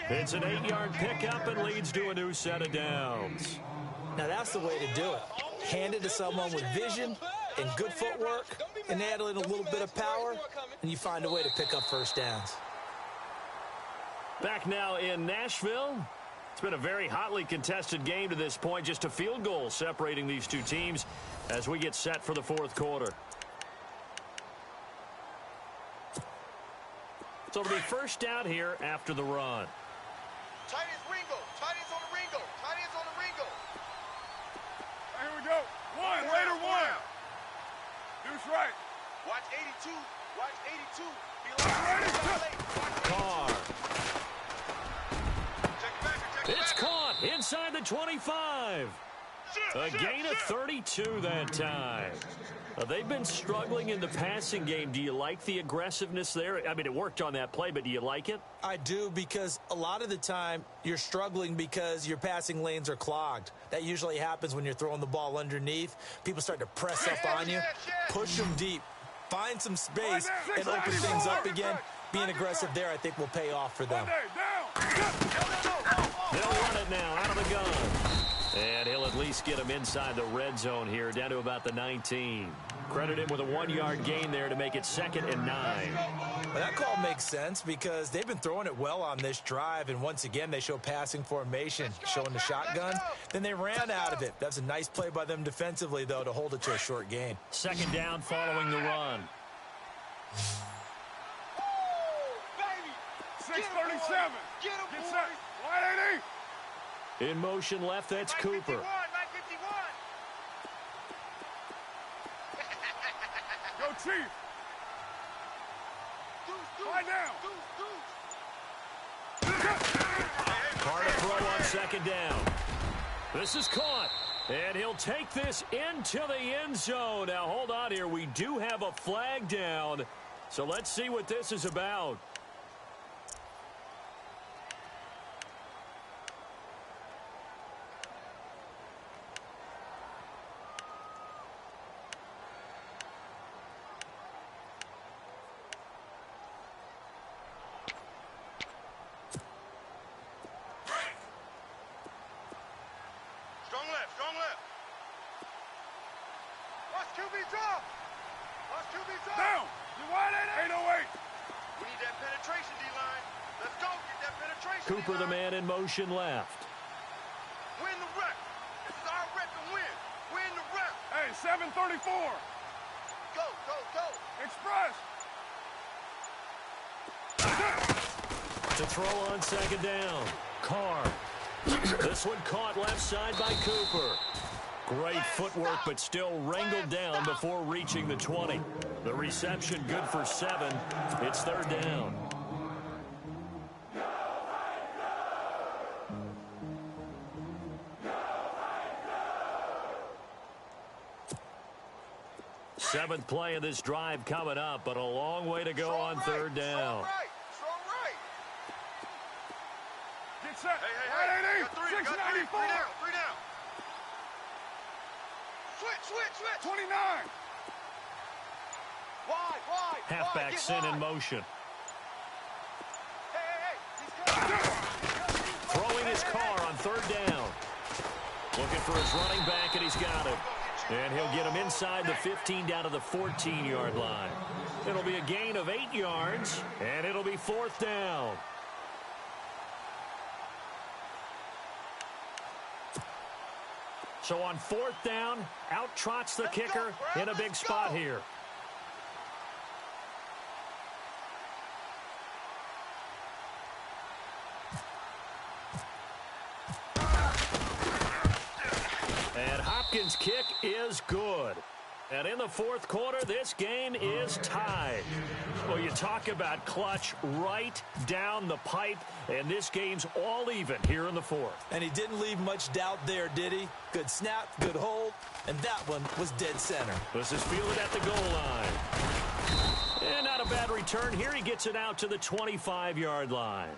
Speaker 2: It's an 8-yard pickup and leads to a new set of downs.
Speaker 4: Now that's the way to do it. Hand it to someone with vision and good footwork, and add in a little bit of power, and you find a way to pick up first downs.
Speaker 2: Back now in Nashville. It's been a very hotly contested game to this point. Just a field goal separating these two teams as we get set for the 4th quarter. So it'll be first down here after the run.
Speaker 3: Tight ends Ringo. Tight ends on the Ringo. Tight ends on the Ringo.
Speaker 5: Here we go. Raider 1. Deuce right.
Speaker 3: Watch 82. Watch 82.
Speaker 2: Carr. It's caught inside the 25. A gain of 32 that time. They've been struggling in the passing game. Do you like the aggressiveness there? I mean, it worked on that play, but do you like it?
Speaker 4: I do, because a lot of the time you're struggling because your passing lanes are clogged. That usually happens when you're throwing the ball underneath. People start to press up on you. Push them deep. Find some space and open things up again. Being aggressive there, I think, will pay off for them.
Speaker 2: They'll run it now out of the gun. And he'll at least get him inside the red zone here, down to about the 19. Credit him with a 1-yard gain there to make it 2nd and 9.
Speaker 4: Well, that call makes sense because they've been throwing it well on this drive, and once again they show passing formation, showing the shotgun. Then they ran out of it. That's a nice play by them defensively, though, to hold it to a short gain.
Speaker 2: 2nd down following the run.
Speaker 3: Baby!
Speaker 5: 637.
Speaker 3: Get him,
Speaker 5: Get
Speaker 3: boys!
Speaker 5: set. Wide 80.
Speaker 2: In motion left, that's Cooper.
Speaker 3: 951.
Speaker 5: Go, Chief.
Speaker 3: Deuce.
Speaker 5: Lie down.
Speaker 2: Hard to throw on second down. This is caught. And he'll take this into the end zone. Now, hold on here. We do have a flag down. So let's see what this is about.
Speaker 3: Strong left. Watch QB drop.
Speaker 5: Down. You wide 808.
Speaker 3: We need that penetration, D-line. Let's go. Get that penetration,
Speaker 2: Cooper, the
Speaker 3: D-line.
Speaker 2: man in motion left.
Speaker 3: Win the rep. This is our rep and win. Win the rep.
Speaker 5: Hey, 734.
Speaker 3: Go.
Speaker 5: Express.
Speaker 2: To throw on second down. Carr. This one caught left side by Cooper. Great footwork, but still wrangled down before reaching the 20. The reception good for 7. It's third down. Seventh play of this drive coming up, but a long way to go on third down.
Speaker 3: Strong right.
Speaker 5: Get set.
Speaker 3: Hey.
Speaker 5: Wide 80.
Speaker 3: Got
Speaker 5: 694.
Speaker 3: three down. Switch.
Speaker 5: 29.
Speaker 3: Wide.
Speaker 2: Halfback
Speaker 3: Get
Speaker 2: sin in
Speaker 3: wide.
Speaker 2: motion.
Speaker 3: Hey. He's coming.
Speaker 2: Throwing his car on third down. Looking for his running back, and he's got it. And he'll get him inside the 15 down to the 14-yard line. It'll be a gain of 8 yards, and it'll be fourth down. So on fourth down, out trots the kicker in a big spot here. And Hopkins' kick is good. And in the fourth quarter, this game is tied. Well, you talk about clutch right down the pipe, and this game's all even here in the fourth.
Speaker 4: And he didn't leave much doubt there, did he? Good snap, good hold, and that one was dead center.
Speaker 2: This is fielded at the goal line. And not a bad return here. He gets it out to the 25-yard line.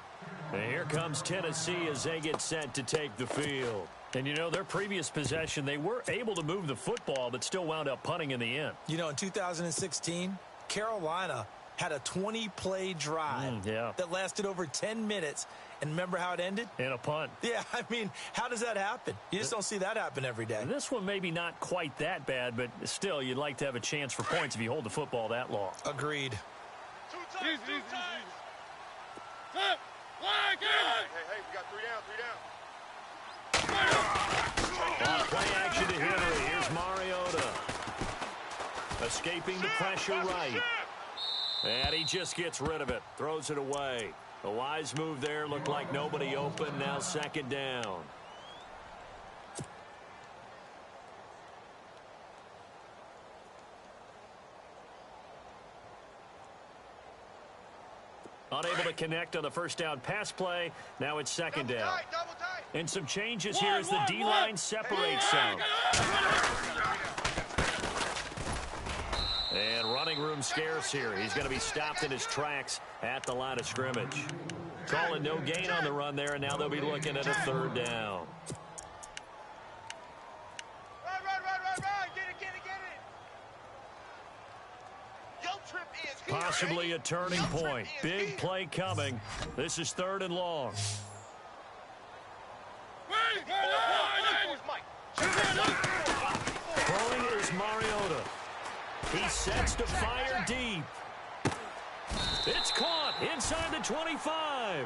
Speaker 2: And here comes Tennessee as they get set to take the field. And, you know, their previous possession, they were able to move the football, but still wound up punting in the end.
Speaker 4: You know, in 2016, Carolina had a 20-play drive that lasted over 10 minutes. And remember how it ended?
Speaker 2: In a punt.
Speaker 4: Yeah, I mean, how does that happen? You just don't see that happen every day.
Speaker 2: And this one maybe not quite that bad, but still, you'd like to have a chance for points if you hold the football that long.
Speaker 4: Agreed.
Speaker 3: Two times. Hey, we got three down.
Speaker 2: Play action to Henry. Here's Mariota. Escaping the pressure right. And he just gets rid of it. Throws it away. A wise move there. Looked like nobody open. Now second down. Unable to connect on the first down pass play. Now it's second down.
Speaker 3: Double tight.
Speaker 2: And some changes here as the D-line separates some. And running room scarce here. He's going to be stopped in his tracks at the line of scrimmage. Calling no gain on the run there, and now they'll be looking at a third down.
Speaker 3: Right. Get it. Yo trip is here.
Speaker 2: Possibly a turning point. Big play coming. This is third and long. Throwing is Mariota. He sets to fire deep. It's caught inside the 25.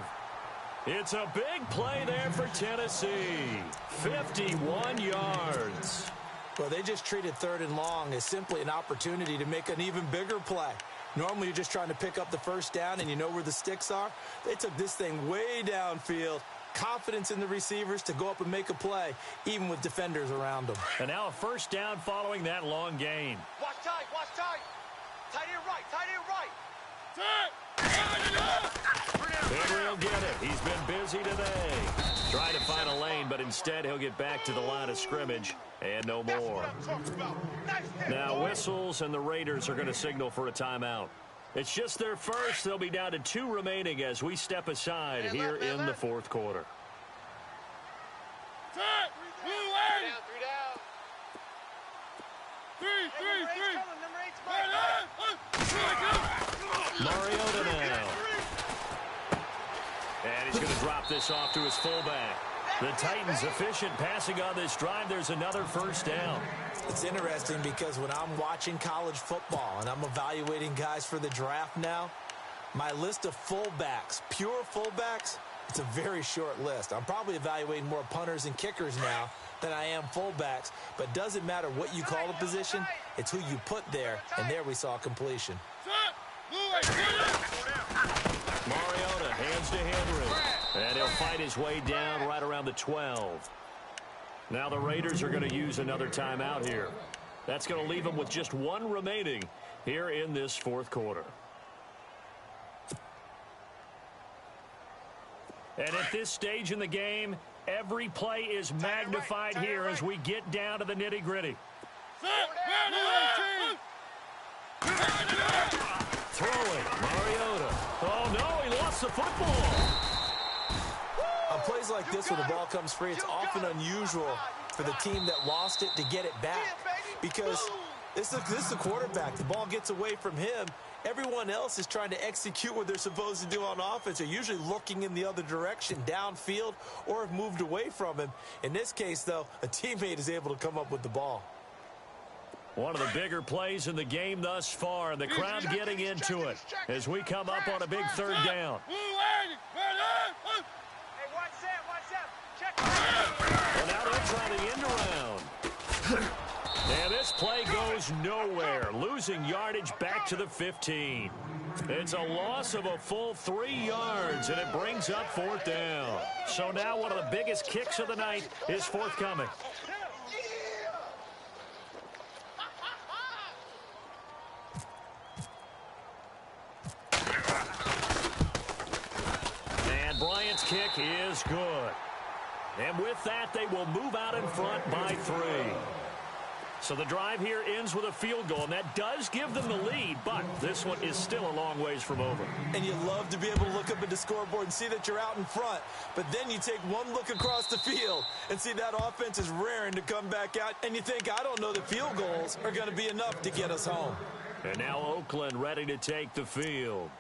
Speaker 2: It's a big play there for Tennessee. 51 yards.
Speaker 4: Well, they just treated third and long as simply an opportunity to make an even bigger play. Normally, you're just trying to pick up the first down and you know where the sticks are. They took this thing way downfield. Confidence in the receivers to go up and make a play, even with defenders around them.
Speaker 2: And now a first down following that long gain.
Speaker 3: Watch tight, watch tight. Tight end right, tight end right.
Speaker 2: Henry will get it. He's been busy today. Trying to find a lane, but instead he'll get back to the line of scrimmage and no more. Now whistles, and the Raiders are going to signal for a timeout. It's just their first. They'll be down to 2 remaining as we step aside here in the fourth quarter. Mariota now. And he's going to drop this off to his fullback. The Titans efficient passing on this drive. There's another first down.
Speaker 4: It's interesting because when I'm watching college football and I'm evaluating guys for the draft now, my list of fullbacks, pure fullbacks, it's a very short list. I'm probably evaluating more punters and kickers now than I am fullbacks, but doesn't matter what you call a position, it's who you put there, and there we saw completion.
Speaker 2: Mariota hands to Henry, and he'll fight his way down right around the 12. Now the Raiders are going to use another timeout here. That's going to leave them with just 1 remaining here in this fourth quarter. And at this stage in the game, every play is magnified here as we get down to the nitty-gritty. Throwing, Mariota. Oh, no, he lost the football.
Speaker 4: On plays like this where the ball comes free, it's often unusual for the team that lost it to get it back. Because this is the quarterback. The ball gets away from him. Everyone else is trying to execute what they're supposed to do on offense. They're usually looking in the other direction, downfield, or have moved away from him. In this case, though, a teammate is able to come up with the ball.
Speaker 2: One of the bigger plays in the game thus far, and the crowd getting into it as we come up on a big third down. Well, now they're trying to end around. And this play goes nowhere, losing yardage back to the 15. It's a loss of a full 3 yards, and it brings up fourth down. So now one of the biggest kicks of the night is forthcoming. And Bryant's kick is good. And with that, they will move out in front by 3. So the drive here ends with a field goal, and that does give them the lead, but this one is still a long ways from over.
Speaker 4: And you love to be able to look up at the scoreboard and see that you're out in front, but then you take one look across the field and see that offense is raring to come back out, and you think, I don't know that field goals are going to be enough to get us home.
Speaker 2: And now Oakland ready to take the field.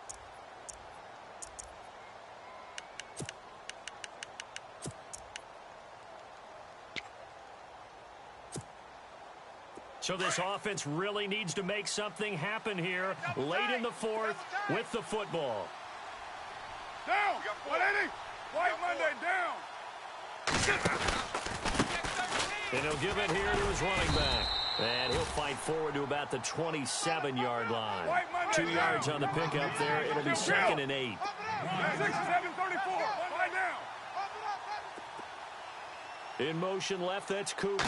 Speaker 2: So this offense really needs to make something happen here late in the fourth with the football.
Speaker 5: Down! 180! White Monday, down!
Speaker 2: And he'll give it here to his running back. And he'll fight forward to about the 27-yard line. 2 yards on the pickup there. It'll be 2nd and 8.
Speaker 5: 6-7-34. Lie down.
Speaker 2: In motion left, that's Cooper.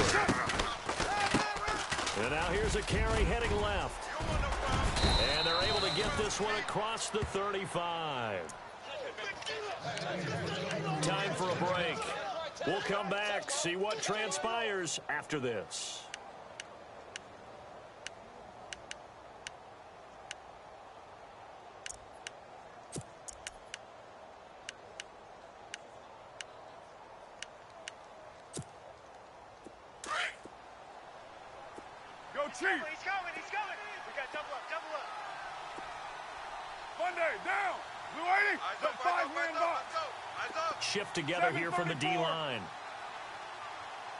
Speaker 2: And now here's a carry heading left. And they're able to get this one across the 35. Time for a break. We'll come back, see what transpires after this.
Speaker 5: Chief.
Speaker 3: He's coming, he's coming. We got double up.
Speaker 5: Monday, down. Blue 80, the 5-man box.
Speaker 2: Shift together here from the D-line.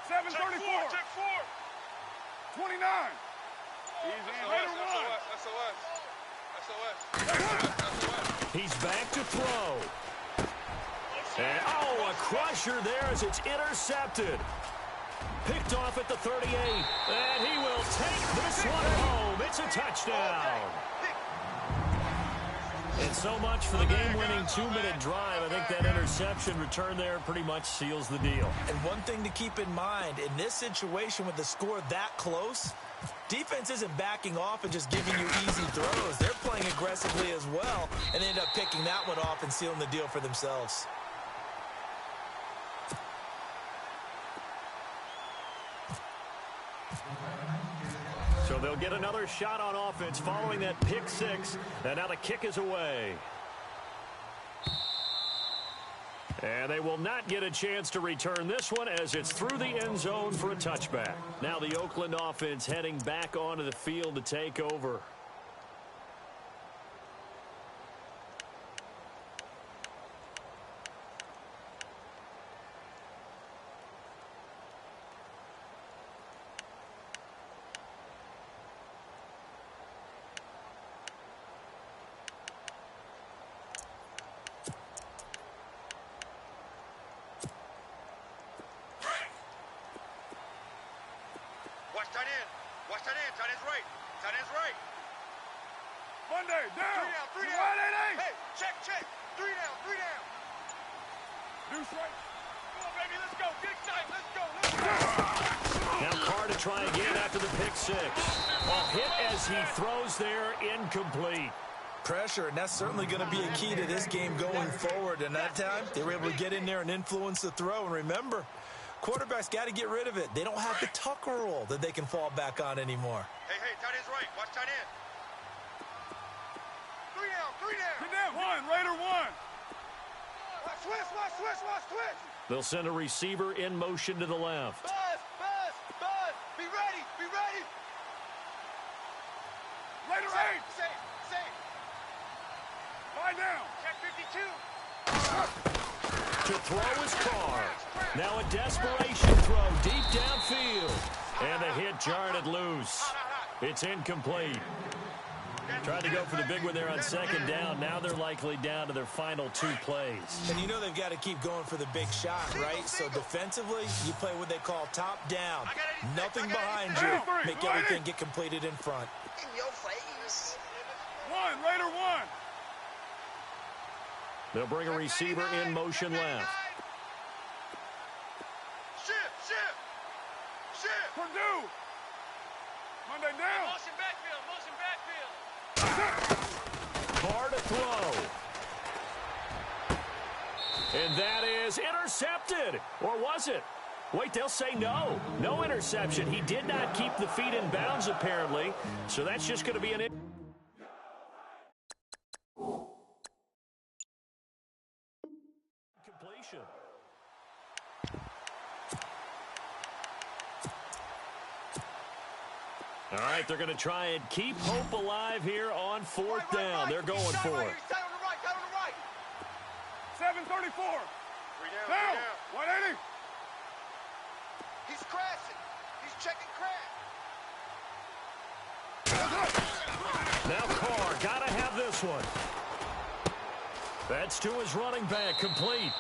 Speaker 5: 734. Check 4. 29. Easy. Later one. SOS.
Speaker 2: He's back to throw. And, oh, a crusher there as it's intercepted. Picked off at the 38, and he will take this one home. It's a touchdown. And so much for the game-winning 2-minute drive. I think that interception return there pretty much seals the deal.
Speaker 4: And one thing to keep in mind, in this situation with the score that close, defense isn't backing off and just giving you easy throws. They're playing aggressively as well, and they end up picking that one off and sealing the deal for themselves.
Speaker 2: So they'll get another shot on offense following that pick six. And now the kick is away. And they will not get a chance to return this one as it's through the end zone for a touchback. Now the Oakland offense heading back onto the field to take over.
Speaker 3: Watch tight end. Watch tight end. Tight end's right. Tight end's right.
Speaker 5: Monday, down.
Speaker 3: Three down.
Speaker 5: Right, eight.
Speaker 3: Hey, check. 3 down.
Speaker 5: Deuce right.
Speaker 3: Come on, baby. Let's go. Get excited. Let's go.
Speaker 2: Now Carr to try again after the pick six. Well, hit as he throws there, incomplete.
Speaker 4: Pressure, and that's certainly going to be a key to this game going forward. And that time, they were able to get in there and influence the throw. And remember, quarterbacks got to get rid of it. They don't have the tuck roll that they can fall back on anymore.
Speaker 3: Hey, tight end's right. Watch tight end. 3 down.
Speaker 5: Get down. Raider one.
Speaker 3: Watch twist.
Speaker 2: They'll send a receiver in motion to the left.
Speaker 3: Buzz. Be ready.
Speaker 5: Raider eight.
Speaker 3: Safe.
Speaker 5: Lie down.
Speaker 3: Check 52.
Speaker 2: To throw is Carr. Now a desperation throw deep downfield. And a hit jarred it loose. It's incomplete. Tried to go for the big one there on second down. Now they're likely down to their final 2 plays.
Speaker 4: And you know they've got to keep going for the big shot, right? So defensively, you play what they call top down. Nothing behind you. Make everything get completed in front.
Speaker 3: In your face.
Speaker 5: Raider one.
Speaker 2: They'll bring a receiver in motion left.
Speaker 3: Shift.
Speaker 5: Purdue. Monday down.
Speaker 3: Motion backfield.
Speaker 2: Carr to throw. And that is intercepted. Or was it? Wait, they'll say no. No interception. He did not keep the feet in bounds, apparently. So that's just going to be an completion. All right, they're going to try and keep hope alive here on 4th down. They're going for it.
Speaker 3: Tight on the right.
Speaker 5: 734.
Speaker 3: 3 down.
Speaker 5: Down. 180.
Speaker 3: He's crashing. He's checking crash.
Speaker 2: Now Carr, got to have this one. That's to his running back, complete.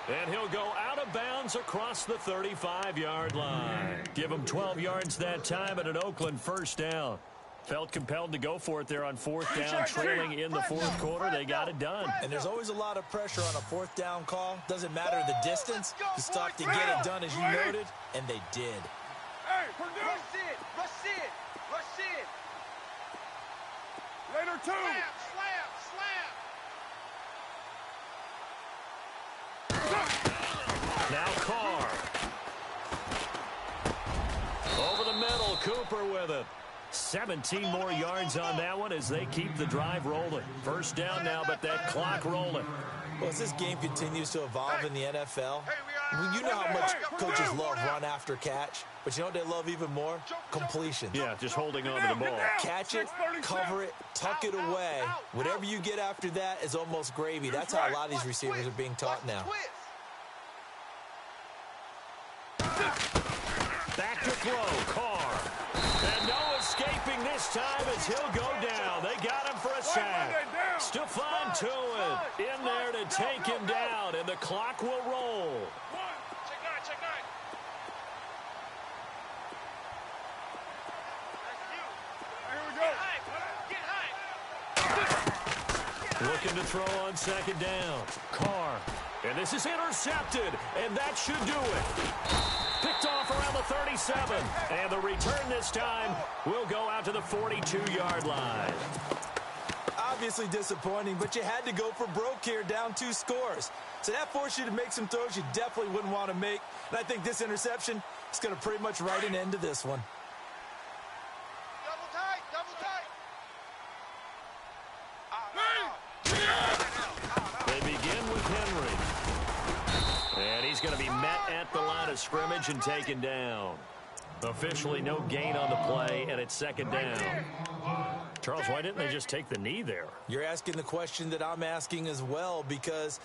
Speaker 2: And he'll go out of bounds across the 35-yard line. Give him 12 yards that time and an Oakland first down. Felt compelled to go for it there on 4th down, trailing in the 4th quarter. They got it done.
Speaker 4: And there's always a lot of pressure on a 4th down call. Doesn't matter the distance. You stop to get it done, as you noted, and they did.
Speaker 5: Hey, Purdue.
Speaker 3: Rush in.
Speaker 5: Raider two.
Speaker 3: Slam.
Speaker 2: Now Carr. Over the middle, Cooper with it. 17 more yards on that one as they keep the drive rolling. First down now, but that clock rolling.
Speaker 4: Well, as this game continues to evolve in the NFL, you know how much coaches love run after catch, but you know what they love even more? Completion.
Speaker 2: Yeah, just holding on to the ball.
Speaker 4: Catch it, cover it, tuck it away. Whatever you get after that is almost gravy. That's how a lot of these receivers are being taught now.
Speaker 2: Back to throw, Carr. And no escaping this time as he'll go down. They got him for a sack. Stephon Tuitt in there to take him down, and the clock will roll.
Speaker 3: Check nine.
Speaker 5: Here we go.
Speaker 3: Get high.
Speaker 2: Looking to throw on second down. Carr. And this is intercepted, and that should do it. Picked off around the 37. And the return this time will go out to the 42-yard line.
Speaker 4: Obviously disappointing, but you had to go for broke here, down 2 scores. So that forced you to make some throws you definitely wouldn't want to make. And I think this interception is going to pretty much write an end to this one.
Speaker 3: Double tight, double tight.
Speaker 2: They begin with Henry. And he's going to be met at the line of scrimmage and taken down. Officially no gain on the play, and it's second down. Charles, why didn't they just take the knee there?
Speaker 4: You're asking the question that I'm asking as well, because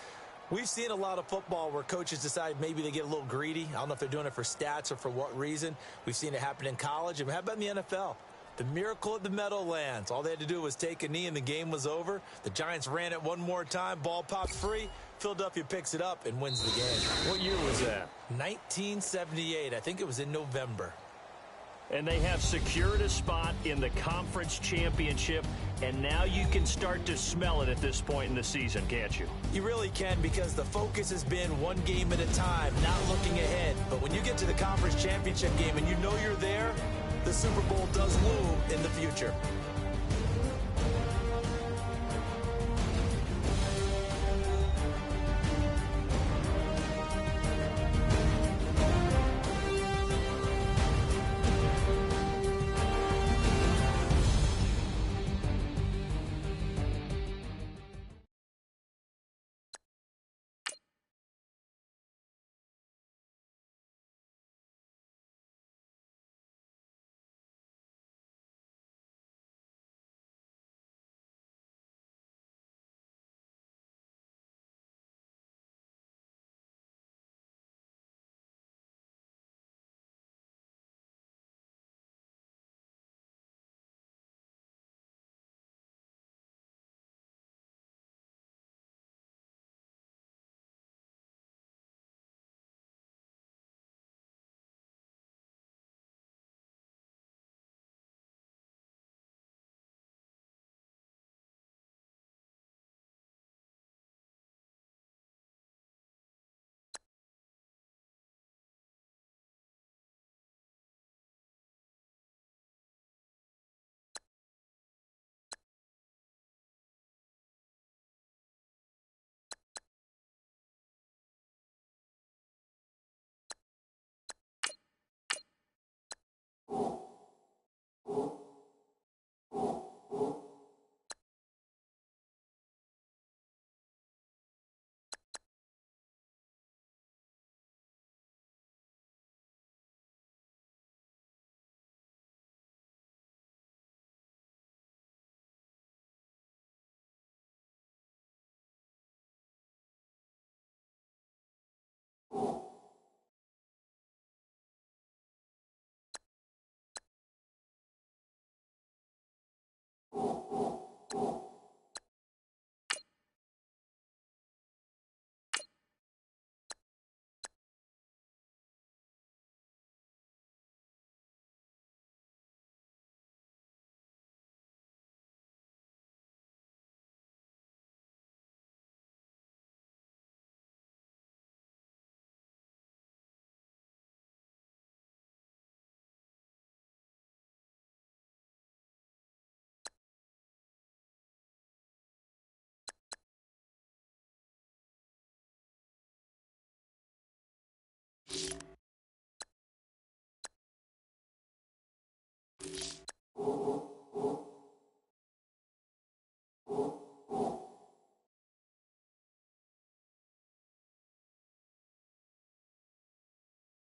Speaker 4: we've seen a lot of football where coaches decide maybe they get a little greedy. I don't know if they're doing it for stats or for what reason. We've seen it happen in college. And how about in the NFL? The miracle at the Meadowlands. All they had to do was take a knee and the game was over. The Giants ran it one more time. Ball popped free. Philadelphia picks it up and wins the game.
Speaker 2: What year was that?
Speaker 4: 1978. I think it was in November.
Speaker 2: And they have secured a spot in the conference championship, and now you can start to smell it at this point in the season, can't you?
Speaker 4: You really can, because the focus has been one game at a time, not looking ahead. But when you get to the conference championship game and you know you're there, the Super Bowl does loom in the future.